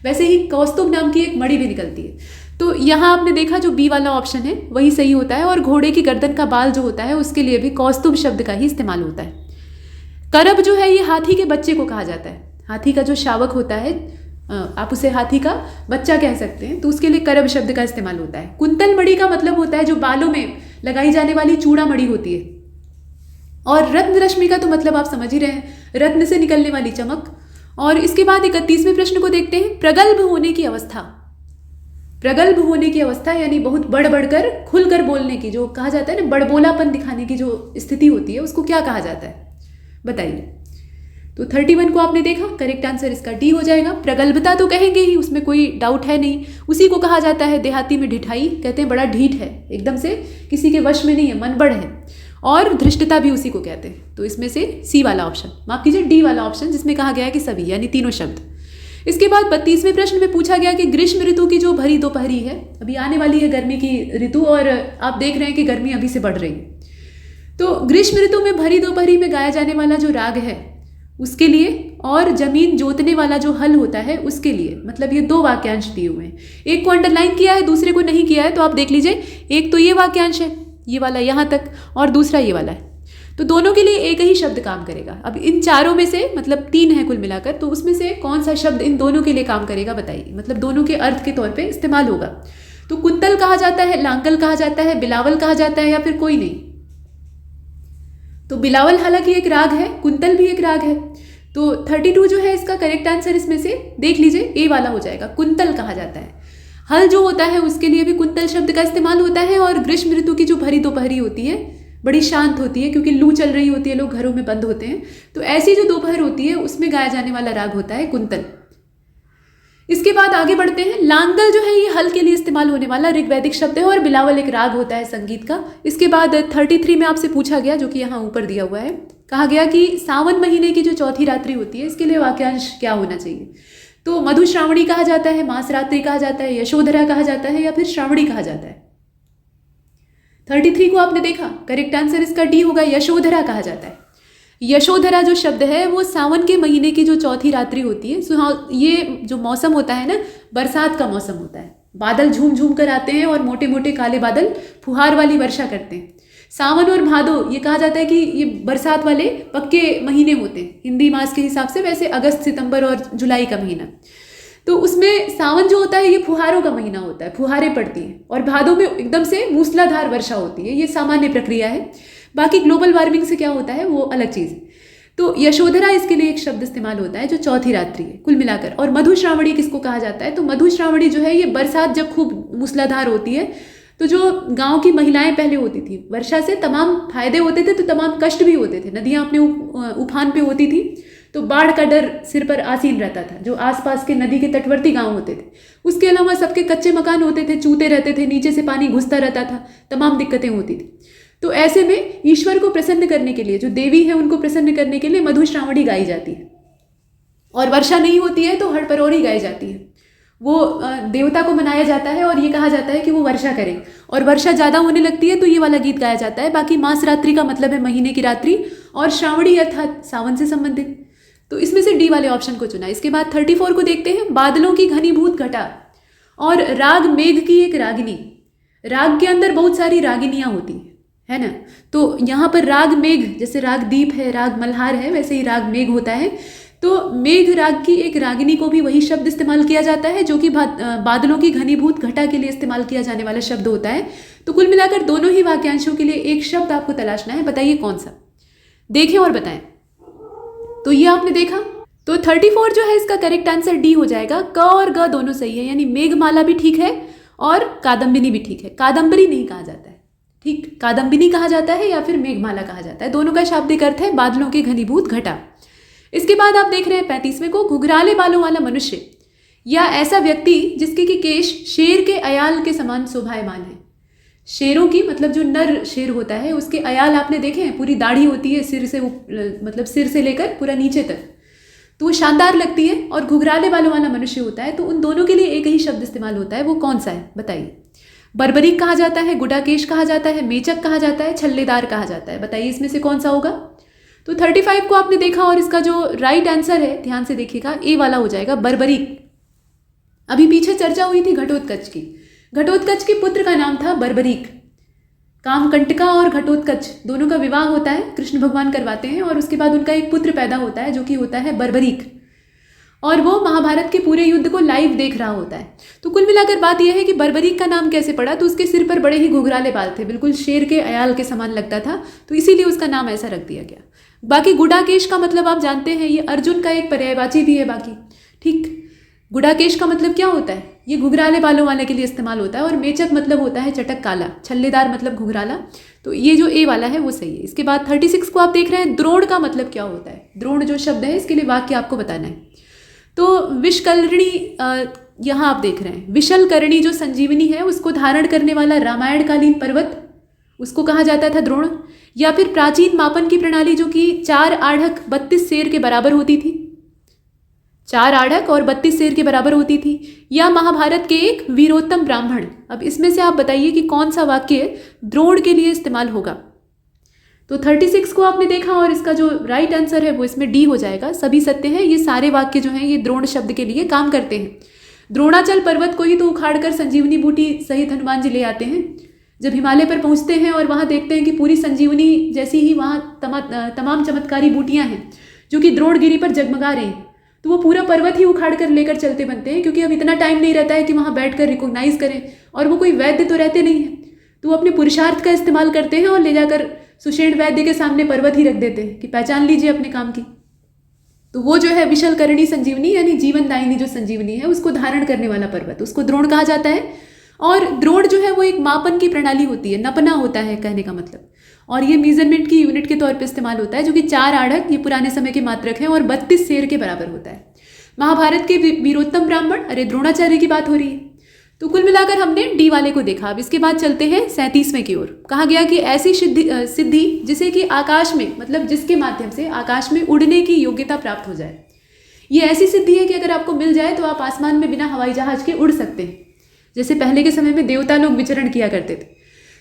वैसे ही कौस्तुभ नाम की एक मणि भी निकलती है। तो यहाँ आपने देखा जो बी वाला ऑप्शन है वही सही होता है। और घोड़े की गर्दन का बाल जो होता है उसके लिए भी कौस्तुभ शब्द का ही इस्तेमाल होता है। करब जो है ये हाथी के बच्चे को कहा जाता है। हाथी का जो शावक होता है, आप उसे हाथी का बच्चा कह सकते हैं, तो उसके लिए करब शब्द का इस्तेमाल होता है। कुंतल मणि का मतलब होता है जो बालों में लगाई जाने वाली चूड़ा मणि होती है। और रत्न रश्मि का तो मतलब आप समझ ही रहे हैं, रत्न से निकलने वाली चमक। और इसके बाद 31वें प्रश्न को देखते हैं। प्रगल्भ होने की अवस्था। प्रगल्भ होने की अवस्था यानी बहुत बढ़ बढ़कर खुलकर बोलने की, जो कहा जाता है ना बड़बोलापन दिखाने की जो स्थिति होती है, उसको क्या कहा जाता है बताइए। तो 31 को आपने देखा, करेक्ट आंसर इसका डी हो जाएगा। प्रगल्भता तो कहेंगे ही, उसमें कोई डाउट है नहीं। उसी को कहा जाता है देहाती में ढिठाई, कहते हैं बड़ा ढीठ है, एकदम से किसी के वश में नहीं है, मनबड़ है। और धृष्टता भी उसी को कहते हैं। तो इसमें से सी वाला ऑप्शन, माफ कीजिए डी वाला ऑप्शन, जिसमें कहा गया है कि सभी यानी तीनों शब्द। इसके बाद 32वें प्रश्न में पूछा गया कि ग्रीष्म ऋतु की जो भरी दोपहरी है, अभी आने वाली है गर्मी की ऋतु और आप देख रहे हैं कि गर्मी अभी से बढ़ रही है। तो ग्रीष्म ऋतु में भरी दोपहरी में गाया जाने वाला जो राग है उसके लिए, और जमीन जोतने वाला जो हल होता है उसके लिए, मतलब ये दो वाक्यांश दिए हुए हैं। एक को अंडरलाइन किया है, दूसरे को नहीं किया है, तो आप देख लीजिए। एक तो ये वाक्यांश है, ये वाला यहाँ तक, और दूसरा ये वाला है। तो दोनों के लिए एक ही शब्द काम करेगा। अब इन चारों में से, मतलब 3 है कुल मिलाकर, तो उसमें से कौन सा शब्द इन दोनों के लिए काम करेगा बताइए, मतलब दोनों के अर्थ के तौर पे इस्तेमाल होगा। तो कुंतल कहा जाता है, लांगल कहा जाता है, बिलावल कहा जाता है, या फिर कोई नहीं। तो बिलावल हालांकि एक राग है, कुंतल भी एक राग है। तो 32 जो है इसका करेक्ट आंसर इसमें से देख लीजिए ए वाला हो जाएगा, कुंतल कहा जाता है। हल जो होता है उसके लिए भी कुंतल शब्द का इस्तेमाल होता है। और ग्रीष्म ऋतु की जो भरी दोपहरी होती है बड़ी शांत होती है, क्योंकि लू चल रही होती है, लोग घरों में बंद होते हैं, तो ऐसी जो दोपहर होती है उसमें गाया जाने वाला राग होता है कुंतल। इसके बाद आगे बढ़ते हैं। लांगल जो है ये हल के लिए इस्तेमाल होने वाला ऋग्वैदिक शब्द है, और बिलावल एक राग होता है संगीत का। इसके बाद 33 में आपसे पूछा गया, जो कि यहाँ ऊपर दिया हुआ है, कहा गया कि सावन महीने की जो चौथी रात्रि होती है इसके लिए वाक्यांश क्या होना चाहिए। तो मधुश्रावणी कहा जाता है, मास रात्रि कहा जाता है, यशोधरा कहा जाता है, या फिर श्रावणी कहा जाता है। 33 को आपने देखा, करेक्ट आंसर इसका डी होगा, यशोधरा कहा जाता है। यशोधरा जो शब्द है वो सावन के महीने की जो चौथी रात्रि होती है, ये जो मौसम होता है ना, बरसात का मौसम होता है। बादल झूम झूम कर आते हैं और मोटे मोटे काले बादल फुहार वाली वर्षा करते हैं। सावन और भादो ये कहा जाता है कि ये बरसात वाले पक्के महीने होते हैं हिंदी मास के हिसाब से, वैसे अगस्त, सितंबर और जुलाई का महीना। तो उसमें सावन जो होता है ये फुहारों का महीना होता है, फुहारें पड़ती हैं, और भादों में एकदम से मूसलाधार वर्षा होती है। ये सामान्य प्रक्रिया है। बाकी ग्लोबल वार्मिंग से क्या होता है वो अलग चीज़। तो यशोधरा इसके लिए एक शब्द इस्तेमाल होता है जो चौथी रात्रि है कुल मिलाकर। और मधुश्रावणी किसको कहा जाता है, तो मधुश्रावणी जो है ये बरसात जब खूब मूसलाधार होती है, तो जो गांव की महिलाएं पहले होती थी, वर्षा से तमाम फायदे होते थे तो तमाम कष्ट भी होते थे। नदियां अपने उफान पे होती थी, तो बाढ़ का डर सिर पर आसीन रहता था। जो आसपास के नदी के तटवर्ती गांव होते थे, उसके अलावा सबके कच्चे मकान होते थे, चूते रहते थे, नीचे से पानी घुसता रहता था, तमाम दिक्कतें होती थी। तो ऐसे में ईश्वर को प्रसन्न करने के लिए, जो देवी है उनको प्रसन्न करने के लिए मधुश्रावणी गाई जाती है। और वर्षा नहीं होती है तो हड़परौरी गाई जाती है, वो देवता को मनाया जाता है और ये कहा जाता है कि वो वर्षा करें। और वर्षा ज़्यादा होने लगती है तो ये वाला गीत गाया जाता है। बाकी मास रात्रि का मतलब है महीने की रात्रि, और श्रावणी अर्थात सावन से संबंधित। तो इसमें से डी वाले ऑप्शन को चुना। इसके बाद 34 को देखते हैं। बादलों की घनीभूत घटा और राग मेघ की एक रागिनी। राग के अंदर बहुत सारी रागिनियाँ होती हैं, है ना। तो यहाँ पर राग मेघ, जैसे राग दीप है, राग मल्हार है, वैसे ही राग मेघ होता है। तो मेघ राग की एक रागिनी को भी वही शब्द इस्तेमाल किया जाता है जो कि बादलों की घनीभूत घटा के लिए इस्तेमाल किया जाने वाला शब्द होता है। तो कुल मिलाकर दोनों ही वाक्यांशों के लिए एक शब्द आपको तलाशना है, बताइए कौन सा। देखें और बताएं। तो ये आपने देखा। तो 34 जो है इसका करेक्ट आंसर डी हो जाएगा। क और ग दोनों सही है, यानी मेघमाला भी ठीक है और कादम्बिनी भी ठीक है। कादम्बरी नहीं कहा जाता है, ठीक, कादम्बिनी कहा जाता है या फिर मेघमाला कहा जाता है। दोनों का शाब्दिक अर्थ है बादलों की घनीभूत घटा। इसके बाद आप देख रहे हैं 35वें को। घुघराले बालों वाला मनुष्य या ऐसा व्यक्ति जिसके कि केश शेर के अयाल के समान शोभायमान है। शेरों की मतलब जो नर शेर होता है उसके अयाल आपने देखे हैं, पूरी दाढ़ी होती है सिर से, मतलब सिर से लेकर पूरा नीचे तक, तो वो शानदार लगती है। और घुघराले बालों वाला मनुष्य होता है। तो उन दोनों के लिए एक ही शब्द इस्तेमाल होता है, वो कौन सा है बताइए। बर्बरीक कहा जाता है, गुडाकेश कहा जाता है, मेचक कहा जाता है, छल्लेदार कहा जाता है, बताइए इसमें से कौन सा होगा। तो 35 को आपने देखा और इसका जो राइट आंसर है, ध्यान से देखिएगा, ए वाला हो जाएगा, बर्बरीक। अभी पीछे चर्चा हुई थी घटोत्कच की। घटोत्कच के पुत्र का नाम था बर्बरीक। कामकंटका और घटोत्कच दोनों का विवाह होता है, कृष्ण भगवान करवाते हैं, और उसके बाद उनका एक पुत्र पैदा होता है जो कि होता है बर्बरीक, और वो महाभारत के पूरे युद्ध को लाइव देख रहा होता है। तो कुल मिलाकर बात यह है कि बर्बरीक का नाम कैसे पड़ा, तो उसके सिर पर बड़े ही घुघराले बाल थे, बिल्कुल शेर के अयाल के समान लगता था, तो इसीलिए उसका नाम ऐसा रख दिया गया। बाकी गुडाकेश का मतलब आप जानते हैं, ये अर्जुन का एक पर्यायवाची भी है बाकी, ठीक। गुडाकेश का मतलब क्या होता है, ये घुघराले बालों वाले के लिए इस्तेमाल होता है, और मेचक मतलब होता है चटक काला, छल्लेदार मतलब घुघराला। तो ये जो ए वाला है वो सही है। इसके बाद 36 को आप देख रहे हैं, द्रोण का मतलब क्या होता है। द्रोण जो शब्द है इसके लिए वाक्य आपको बताना है। तो विषकलरणी, यहाँ आप देख रहे हैं, विशलकरणी जो संजीवनी है उसको धारण करने वाला रामायणकालीन पर्वत, उसको कहा जाता था द्रोण। या फिर प्राचीन मापन की प्रणाली जो कि 4 आढ़क 32 सेर के बराबर होती थी, 4 आढ़क और 32 सेर के बराबर होती थी। या महाभारत के एक वीरोत्तम ब्राह्मण। अब इसमें से आप बताइए कि कौन सा वाक्य द्रोण के लिए इस्तेमाल होगा। तो 36 को आपने देखा और इसका जो राइट आंसर है वो इसमें डी हो जाएगा, सभी सत्य है। ये सारे वाक्य जो हैं ये द्रोण शब्द के लिए काम करते हैं। द्रोणाचल पर्वत को ही तो उखाड़कर संजीवनी बूटी सहित हनुमान जी ले आते हैं। जब हिमालय पर पहुंचते हैं और वहाँ देखते हैं कि पूरी संजीवनी जैसी ही वहाँ तमाम चमत्कारी बूटियाँ हैं जो कि द्रोणगिरी पर जगमगा रही हैं, तो वो पूरा पर्वत ही उखाड़ कर लेकर चलते बनते हैं, क्योंकि अब इतना टाइम नहीं रहता है कि वहाँ बैठ कर रिकॉग्नाइज करें, और वो कोई वैद्य तो रहते नहीं हैं, तो वो अपने पुरुषार्थ का इस्तेमाल करते हैं और ले जाकर सुषेण वैद्य के सामने पर्वत ही रख देते हैं कि पहचान लीजिए अपने काम की। तो वो जो है विशलकरणी संजीवनी यानी जीवनदायिनी जो संजीवनी है उसको धारण करने वाला पर्वत, उसको द्रोण कहा जाता है। और द्रोण जो है वो एक मापन की प्रणाली होती है, नपना होता है कहने का मतलब, और ये मेजरमेंट की यूनिट के तौर पे इस्तेमाल होता है, जो कि 4 आढ़क, ये पुराने समय के मात्रक हैं, और 32 सेर के बराबर होता है। महाभारत के वीरोत्तम ब्राह्मण, अरे द्रोणाचार्य की बात हो रही है। तो कुल मिलाकर हमने डी वाले को देखा। अब इसके बाद चलते हैं 37वें की ओर। कहा गया कि ऐसी सिद्धि जिसे कि आकाश में, मतलब जिसके माध्यम से आकाश में उड़ने की योग्यता प्राप्त हो जाए। ये ऐसी सिद्धि है कि अगर आपको मिल जाए तो आप आसमान में बिना हवाई जहाज के उड़ सकते हैं, जैसे पहले के समय में देवता लोग विचरण किया करते थे।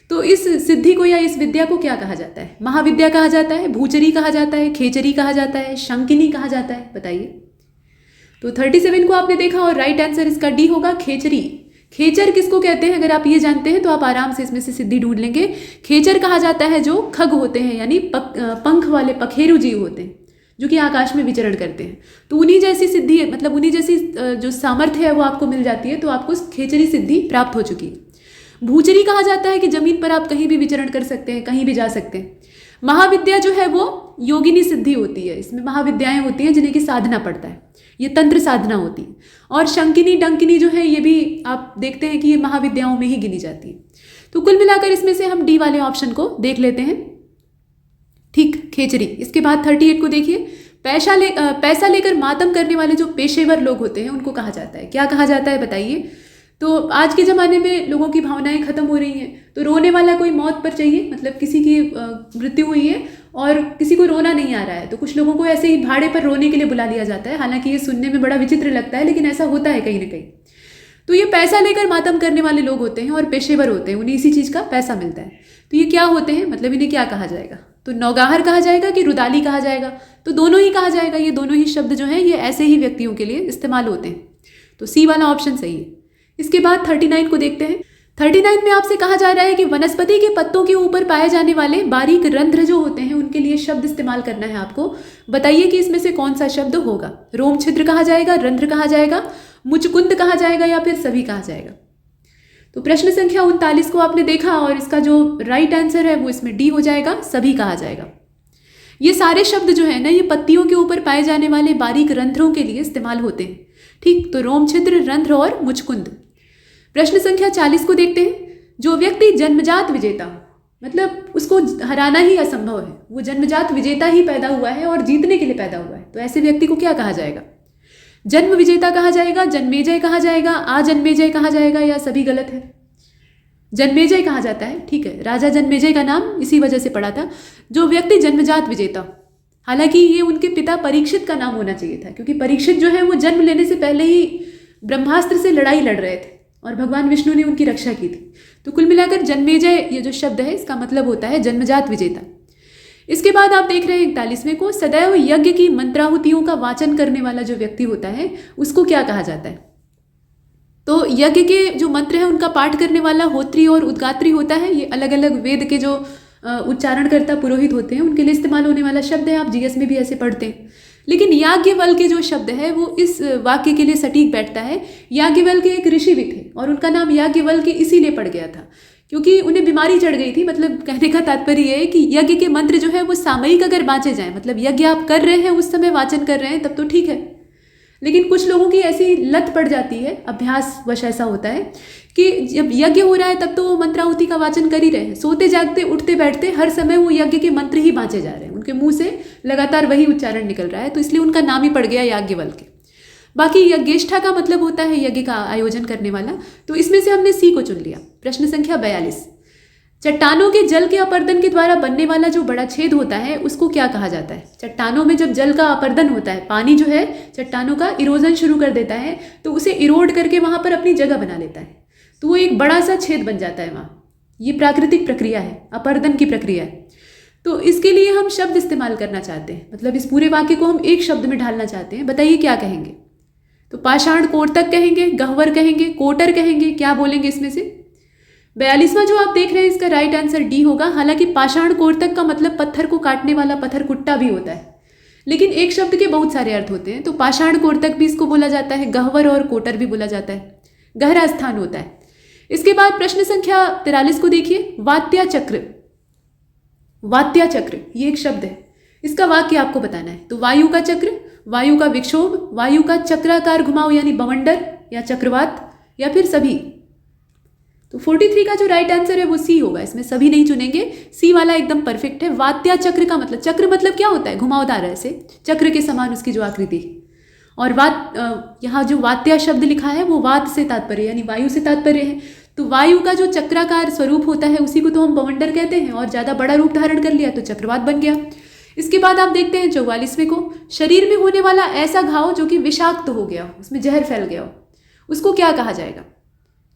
तो इस सिद्धि को या इस विद्या को क्या कहा जाता है? महाविद्या कहा जाता है, भूचरी कहा जाता है, खेचरी कहा जाता है, शंकिनी कहा जाता है, बताइए। तो 37 को आपने देखा और राइट आंसर इसका डी होगा, खेचरी। खेचर किसको कहते हैं अगर आप ये जानते हैं तो आप आराम से इसमें से सिद्धि ढूंढ लेंगे। खेचर कहा जाता है जो खग होते हैं, यानी पंख वाले पखेरु जीव होते हैं जो कि आकाश में विचरण करते हैं। तो उन्हीं जैसी सिद्धि, मतलब उन्हीं जैसी जो सामर्थ्य है वो आपको मिल जाती है, तो आपको खेचरी सिद्धि प्राप्त हो चुकी है। भूचरी कहा जाता है कि जमीन पर आप कहीं भी विचरण कर सकते हैं, कहीं भी जा सकते हैं। महाविद्या जो है वो योगिनी सिद्धि होती है, इसमें महाविद्याएं होती हैं जिन्हें की साधना पड़ता है, ये तंत्र साधना होती है। और शंकिनी डंकिनी जो है ये भी आप देखते हैं कि ये महाविद्याओं में ही गिनी जाती है। तो कुल मिलाकर इसमें से हम डी वाले ऑप्शन को देख लेते हैं, ठीक, खेचरी। इसके बाद 38 को देखिए, पैसा लेकर मातम करने वाले जो पेशेवर लोग होते हैं उनको कहा जाता है, क्या कहा जाता है बताइए। तो आज के ज़माने में लोगों की भावनाएं खत्म हो रही हैं, तो रोने वाला कोई मौत पर चाहिए, मतलब किसी की मृत्यु हुई है और किसी को रोना नहीं आ रहा है, तो कुछ लोगों को ऐसे ही भाड़े पर रोने के लिए बुला लिया जाता है। हालांकि ये सुनने में बड़ा विचित्र लगता है, लेकिन ऐसा होता है कहीं ना कहीं। तो ये पैसा लेकर मातम करने वाले लोग होते हैं और पेशेवर होते हैं, उन्हें इसी चीज़ का पैसा मिलता है। तो ये क्या होते हैं, मतलब इन्हें क्या कहा जाएगा? तो नौगाहर कहा जाएगा कि रुदाली कहा जाएगा? तो दोनों ही कहा जाएगा। ये दोनों ही शब्द जो हैं ये ऐसे ही व्यक्तियों के लिए इस्तेमाल होते हैं। तो सी वाला ऑप्शन सही है। इसके बाद 39 को देखते हैं। 39 में आपसे कहा जा रहा है कि वनस्पति के पत्तों के ऊपर पाए जाने वाले बारीक रंध्र जो होते हैं उनके लिए शब्द इस्तेमाल करना है आपको। बताइए कि इसमें से कौन सा शब्द होगा। रोम छिद्र कहा जाएगा, रंध्र कहा जाएगा, मुचकुंद कहा जाएगा, या फिर सभी कहा जाएगा। तो प्रश्न संख्या 39 को आपने देखा और इसका जो राइट आंसर है वो इसमें डी हो जाएगा, सभी कहा जाएगा। ये सारे शब्द जो है ना ये पत्तियों के ऊपर पाए जाने वाले बारीक रंध्रों के लिए इस्तेमाल होते हैं, ठीक। तो रोम छिद्र, रंध्र और मुचकुंद। प्रश्न संख्या 40 को देखते हैं। जो व्यक्ति जन्मजात विजेता हो, मतलब उसको हराना ही असंभव है, वो जन्मजात विजेता ही पैदा हुआ है और जीतने के लिए पैदा हुआ है, तो ऐसे व्यक्ति को क्या कहा जाएगा? जन्म विजेता कहा जाएगा, जन्मेजय कहा जाएगा, आजन्मेजय कहा जाएगा, या सभी गलत है? जन्मेजय कहा जाता है, ठीक है। राजा जन्मेजय का नाम इसी वजह से पड़ा था। जो व्यक्ति जन्मजात विजेता, हालांकि ये उनके पिता परीक्षित का नाम होना चाहिए था, क्योंकि परीक्षित जो है वो जन्म लेने से पहले ही ब्रह्मास्त्र से लड़ाई लड़ रहे थे और भगवान विष्णु ने उनकी रक्षा की थी। तो कुल मिलाकर जन्मेजय ये जो शब्द है इसका मतलब होता है जन्मजात विजेता। इसके बाद आप देख रहे हैं 41वें को, सदैव यज्ञ की मंत्राहुतियों का वाचन करने वाला जो व्यक्ति होता है उसको क्या कहा जाता है? तो यज्ञ के जो मंत्र हैं उनका पाठ करने वाला होत्री और उद्गात्री होता है। ये अलग अलग वेद के जो उच्चारणकर्ता पुरोहित होते हैं उनके लिए इस्तेमाल होने वाला शब्द है, आप जीएस में भी ऐसे पढ़ते हैं। लेकिन याज्ञवल्क्य जो शब्द है वो इस वाक्य के लिए सटीक बैठता है। याज्ञवल्क्य एक ऋषि भी थे और उनका नाम याज्ञवल्क्य इसीलिए पड़ गया था क्योंकि उन्हें बीमारी चढ़ गई थी। मतलब कहने का तात्पर्य ये है कि यज्ञ के मंत्र जो है वो सामयिक अगर बाँचे जाएं, मतलब यज्ञ आप कर रहे हैं उस समय वाचन कर रहे हैं तब तो ठीक है, लेकिन कुछ लोगों की ऐसी लत पड़ जाती है, अभ्यास वश ऐसा होता है कि जब यज्ञ हो रहा है तब तो वो मंत्राहुति का वाचन कर ही रहे हैं, सोते जागते उठते बैठते हर समय वो यज्ञ के मंत्र ही बाँचे जा रहे हैं, उनके मुंह से लगातार वही उच्चारण निकल रहा है, तो इसलिए उनका नाम ही पड़ गया याज्ञवल्क्य। बाकी यज्ञेष्ठा का मतलब होता है यज्ञ का आयोजन करने वाला, तो इसमें से हमने सी को चुन लिया। प्रश्न संख्या 42, चट्टानों के जल के अपर्दन के द्वारा बनने वाला जो बड़ा छेद होता है उसको क्या कहा जाता है? चट्टानों में जब जल का अपर्दन होता है, पानी जो है चट्टानों का इरोजन शुरू कर देता है तो उसे इरोड करके वहाँ पर अपनी जगह बना लेता है, तो वो एक बड़ा सा छेद बन जाता है वहाँ। ये प्राकृतिक प्रक्रिया है, अपर्दन की प्रक्रिया है। तो इसके लिए हम शब्द इस्तेमाल करना चाहते हैं, मतलब इस पूरे वाक्य को हम एक शब्द में ढालना चाहते हैं। बताइए क्या कहेंगे? तो पाषाण कोर्तक कहेंगे, गह्वर कहेंगे, कोटर कहेंगे, क्या बोलेंगे इसमें से? 42वां जो आप देख रहे हैं इसका राइट आंसर डी होगा। हालांकि पाषाण कोर्तक का मतलब पत्थर को काटने वाला पत्थर कुट्टा भी होता है, लेकिन एक शब्द के बहुत सारे अर्थ होते हैं, तो पाषाण कोर्तक भी इसको बोला जाता है, गह्वर और कोटर भी बोला जाता है, गहरा स्थान होता है। इसके बाद प्रश्न संख्या 43 को देखिए, वात्या चक्र। वात्या चक्र ये एक शब्द है, इसका वाक्य आपको बताना है। तो वायु का चक्र, वायु का विक्षोभ, वायु का चक्राकार घुमाव यानी बवंडर या चक्रवात, या फिर सभी। तो 43 का जो राइट आंसर है वो सी होगा, इसमें सभी नहीं चुनेंगे, सी वाला एकदम परफेक्ट है। वात्या चक्र का मतलब, चक्र मतलब क्या होता है? घुमावदार, ऐसे चक्र के समान उसकी जो आकृति। और यहाँ जो वात्या शब्द लिखा है वो वात से तात्पर्य यानी वायु से तात्पर्य है। तो वायु का जो चक्राकार स्वरूप होता है उसी को तो हम बवंडर कहते हैं, और ज़्यादा बड़ा रूप धारण कर लिया तो चक्रवात बन गया। इसके बाद आप देखते हैं 44वें को, शरीर में होने वाला ऐसा घाव जो कि विषाक्त हो गया हो, उसमें जहर फैल गया हो, उसको क्या कहा जाएगा?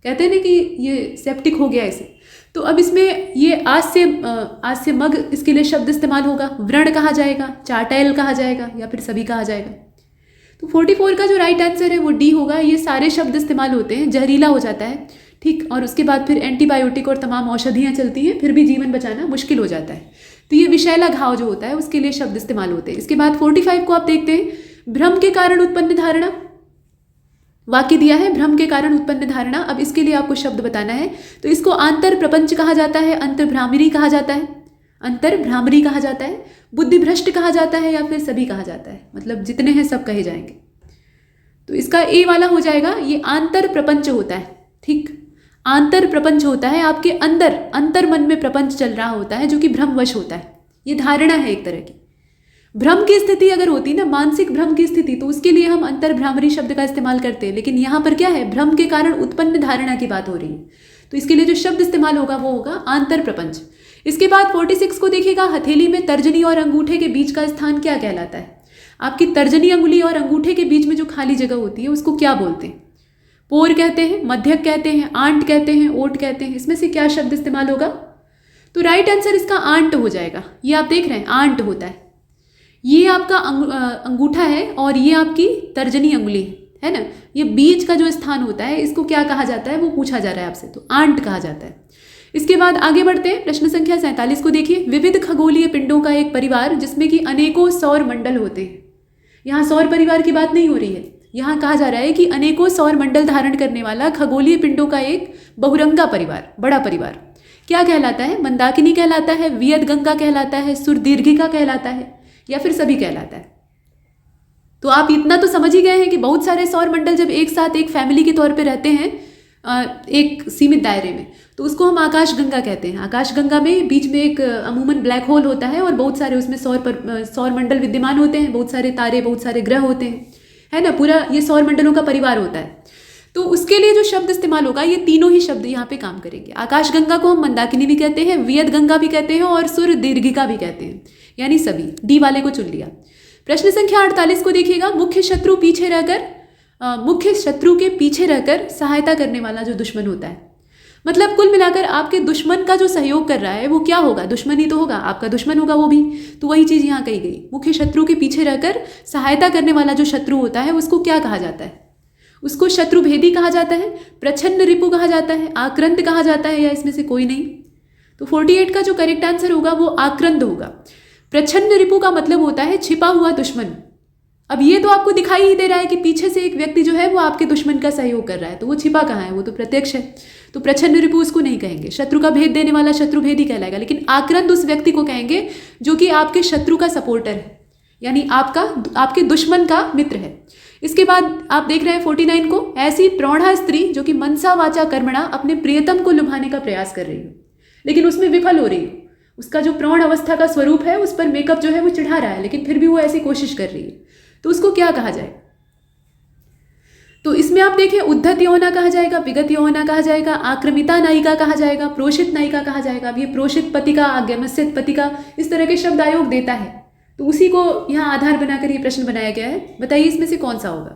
कहते हैं ना कि ये सेप्टिक हो गया इसे। तो अब इसमें ये आज से मग इसके लिए शब्द इस्तेमाल होगा, व्रण कहा जाएगा, चाटैल कहा जाएगा, या फिर सभी कहा जाएगा। तो 44 का जो राइट आंसर है वो डी होगा। ये सारे शब्द इस्तेमाल होते हैं, जहरीला हो जाता है, ठीक, और उसके बाद फिर एंटीबायोटिक और तमाम औषधियाँ चलती हैं, फिर भी जीवन बचाना मुश्किल हो जाता है। तो ये विषैला घाव जो होता है उसके लिए शब्द इस्तेमाल होते हैं। इसके बाद 45 को आप देखते हैं, भ्रम के कारण उत्पन्न धारणा। वाक्य दिया है भ्रम के कारण उत्पन्न धारणा, अब इसके लिए आपको शब्द बताना है। तो इसको आंतर प्रपंच कहा जाता है, अंतर्भ्रामरी कहा जाता है, अंतर्भ्रामरी कहा जाता है, बुद्धिभ्रष्ट कहा जाता है, या फिर सभी कहा जाता है, मतलब जितने हैं सब कहे जाएंगे। तो इसका ए वाला हो जाएगा, ये आंतर प्रपंच होता है, ठीक, आंतर प्रपंच होता है, आपके अंदर अंतर मन में प्रपंच चल रहा होता है जो कि भ्रमवश होता है, ये धारणा है एक तरह की। भ्रम की स्थिति अगर होती ना, मानसिक भ्रम की स्थिति, तो उसके लिए हम अंतर्भ्रामरी शब्द का इस्तेमाल करते हैं, लेकिन यहाँ पर क्या है, भ्रम के कारण उत्पन्न धारणा की बात हो रही है, तो इसके लिए जो शब्द इस्तेमाल होगा वो होगा आंतर प्रपंच। इसके बाद 46 को देखिएगा, हथेली में तर्जनी और अंगूठे के बीच का स्थान क्या कहलाता है? आपकी तर्जनी अंगुली और अंगूठे के बीच में जो खाली जगह होती है उसको क्या बोलते हैं? पोर कहते हैं, मध्यक कहते हैं, आंट कहते हैं, ओट कहते हैं, इसमें से क्या शब्द इस्तेमाल होगा? तो राइट आंसर इसका आंट हो जाएगा। ये आप देख रहे हैं आंट होता है, ये आपका अंगूठा है और ये आपकी तर्जनी अंगुली है ना, ये बीच का जो स्थान होता है इसको क्या कहा जाता है वो पूछा जा रहा है आपसे, तो आंट कहा जाता है। इसके बाद आगे बढ़ते हैं, प्रश्न संख्या 47 को देखिए, विविध खगोलीय पिंडों का एक परिवार जिसमें कि अनेकों सौर मंडल होते हैं। यहाँ सौर परिवार की बात नहीं हो रही है, यहाँ कहा जा रहा है कि अनेकों सौर मंडल धारण करने वाला खगोलीय पिंडों का एक बहुरंगा परिवार, बड़ा परिवार क्या कहलाता है? मंदाकिनी कहलाता है, वियत गंगा कहलाता है, सुरदीर्घिका कहलाता है, या फिर सभी कहलाता है। तो आप इतना तो समझ ही गए हैं कि बहुत सारे सौर मंडल जब एक साथ एक फैमिली के तौर पे रहते हैं एक सीमित दायरे में, तो उसको हम आकाश गंगा कहते हैं। आकाश गंगा में बीच में एक अमूमन ब्लैक होल होता है और बहुत सारे उसमें सौर मंडल विद्यमान होते हैं, बहुत सारे तारे, बहुत सारे ग्रह होते हैं, है ना, पूरा ये सौर मंडलों का परिवार होता है। तो उसके लिए जो शब्द इस्तेमाल होगा ये तीनों ही शब्द यहाँ पे काम करेंगे। आकाश गंगा को हम मंदाकिनी भी कहते हैं, वियत गंगा भी कहते हैं और सुर दीर्घिका भी कहते हैं, यानी सभी। डी वाले को चुन लिया। प्रश्न संख्या 48 को देखिएगा, मुख्य शत्रु के पीछे रहकर सहायता करने वाला जो दुश्मन होता है। मतलब कुल मिलाकर आपके दुश्मन का जो सहयोग कर रहा है वो क्या होगा, दुश्मन ही तो होगा, आपका दुश्मन होगा वो भी। तो वही चीज़ यहाँ कही गई, मुख्य शत्रु के पीछे रहकर सहायता करने वाला जो शत्रु होता है उसको क्या कहा जाता है, उसको शत्रुभेदी कहा जाता है, प्रच्छन्न रिपु कहा जाता है, आक्रांत कहा जाता है, या इसमें से कोई नहीं। तो 48 का जो करेक्ट आंसर होगा वो आक्रांत होगा। प्रच्छन्न रिपु का मतलब होता है छिपा हुआ दुश्मन। अब ये तो आपको दिखाई ही दे रहा है कि पीछे से एक व्यक्ति जो है वो आपके दुश्मन का सहयोग कर रहा है, तो वो छिपा कहाँ है, वो तो प्रत्यक्ष है। तो प्रच्छन्न रिपु उसको नहीं कहेंगे, शत्रु का भेद देने वाला शत्रुभेदी कहलाएगा। लेकिन आक्रांत उस व्यक्ति को कहेंगे जो कि आपके शत्रु का सपोर्टर है, यानी आपके दुश्मन का मित्र है। इसके बाद आप देख रहे हैं 49 को, ऐसी प्रौढ़ा स्त्री जो कि मनसा वाचा कर्मणा अपने प्रियतम को लुभाने का प्रयास कर रही हो लेकिन उसमें विफल हो रही हो। उसका जो प्रौढ़ अवस्था का स्वरूप है उस पर मेकअप जो है वो चढ़ा रहा है, लेकिन फिर भी वो ऐसी कोशिश कर रही है, तो उसको क्या कहा जाए। तो इसमें आप देखें उद्धत यौवना कहा जाएगा, विगत यौवना कहा जाएगा, आक्रमिता नायिका कहा जाएगा, प्रोषित नायिका कहा जाएगा। अब ये प्रोषित पतिका, आज्ञामस्यत पतिका, इस तरह के शब्द आयोग देता है, तो उसी को यहाँ आधार बनाकर ये प्रश्न बनाया गया है। बताइए इसमें से कौन सा होगा।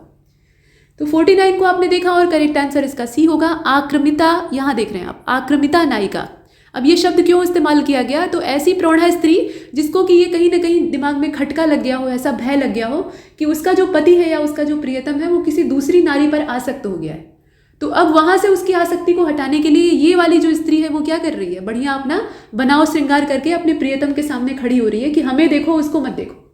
तो 49 को आपने देखा और करेक्ट आंसर इसका सी होगा, आक्रमिता। यहाँ देख रहे हैं आप, आक्रमिता नायिका। अब ये शब्द क्यों इस्तेमाल किया गया, तो ऐसी प्रौढ़ा स्त्री जिसको कि ये कहीं ना कहीं दिमाग में खटका लग गया हो, ऐसा भय लग गया हो कि उसका जो पति है या उसका जो प्रियतम है वो किसी दूसरी नारी पर आसक्त हो गया है। तो अब वहाँ से उसकी आसक्ति को हटाने के लिए ये वाली जो स्त्री है वो क्या कर रही है, बढ़िया अपना बनाव श्रृंगार करके अपने प्रियतम के सामने खड़ी हो रही है कि हमें देखो उसको मत देखो।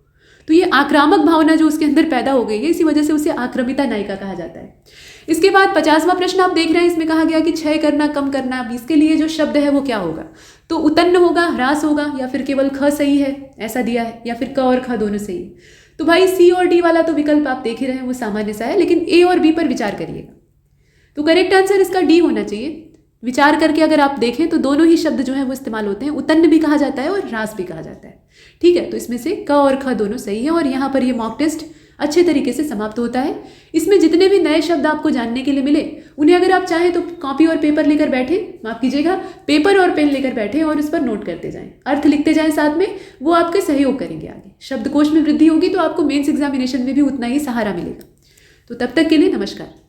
तो ये आक्रामक भावना जो उसके अंदर पैदा हो गई है, इसी वजह से उसे आक्रमिता नायिका कहा जाता है। इसके बाद 50वां प्रश्न आप देख रहे हैं, इसमें कहा गया कि क्षय करना, कम करना। अब इसके लिए जो शब्द है वो क्या होगा, तो उत्तन्न होगा, ह्रास होगा, या फिर केवल ख सही है ऐसा दिया है, या फिर क और ख दोनों सही है। तो भाई सी और डी वाला तो विकल्प आप देख ही रहे हैं, वो सामान्य सा है, लेकिन ए और बी पर विचार करिएगा। तो करेक्ट आंसर इसका डी होना चाहिए। विचार करके अगर आप देखें तो दोनों ही शब्द जो है वो इस्तेमाल होते हैं, उत्तन्न भी कहा जाता है और ह्रास भी कहा जाता है। ठीक है, तो इसमें से क और ख दोनों सही है और यहाँ पर ये मॉक टेस्ट अच्छे तरीके से समाप्त होता है। इसमें जितने भी नए शब्द आपको जानने के लिए मिले उन्हें अगर आप चाहें तो कॉपी और पेपर लेकर बैठे, माफ कीजिएगा पेपर और पेन लेकर बैठे और उस पर नोट करते जाएं, अर्थ लिखते जाएं साथ में, वो आपके सहयोग करेंगे आगे। शब्दकोश में वृद्धि होगी तो आपको मेंस एग्जामिनेशन में भी उतना ही सहारा मिलेगा। तो तब तक के लिए नमस्कार।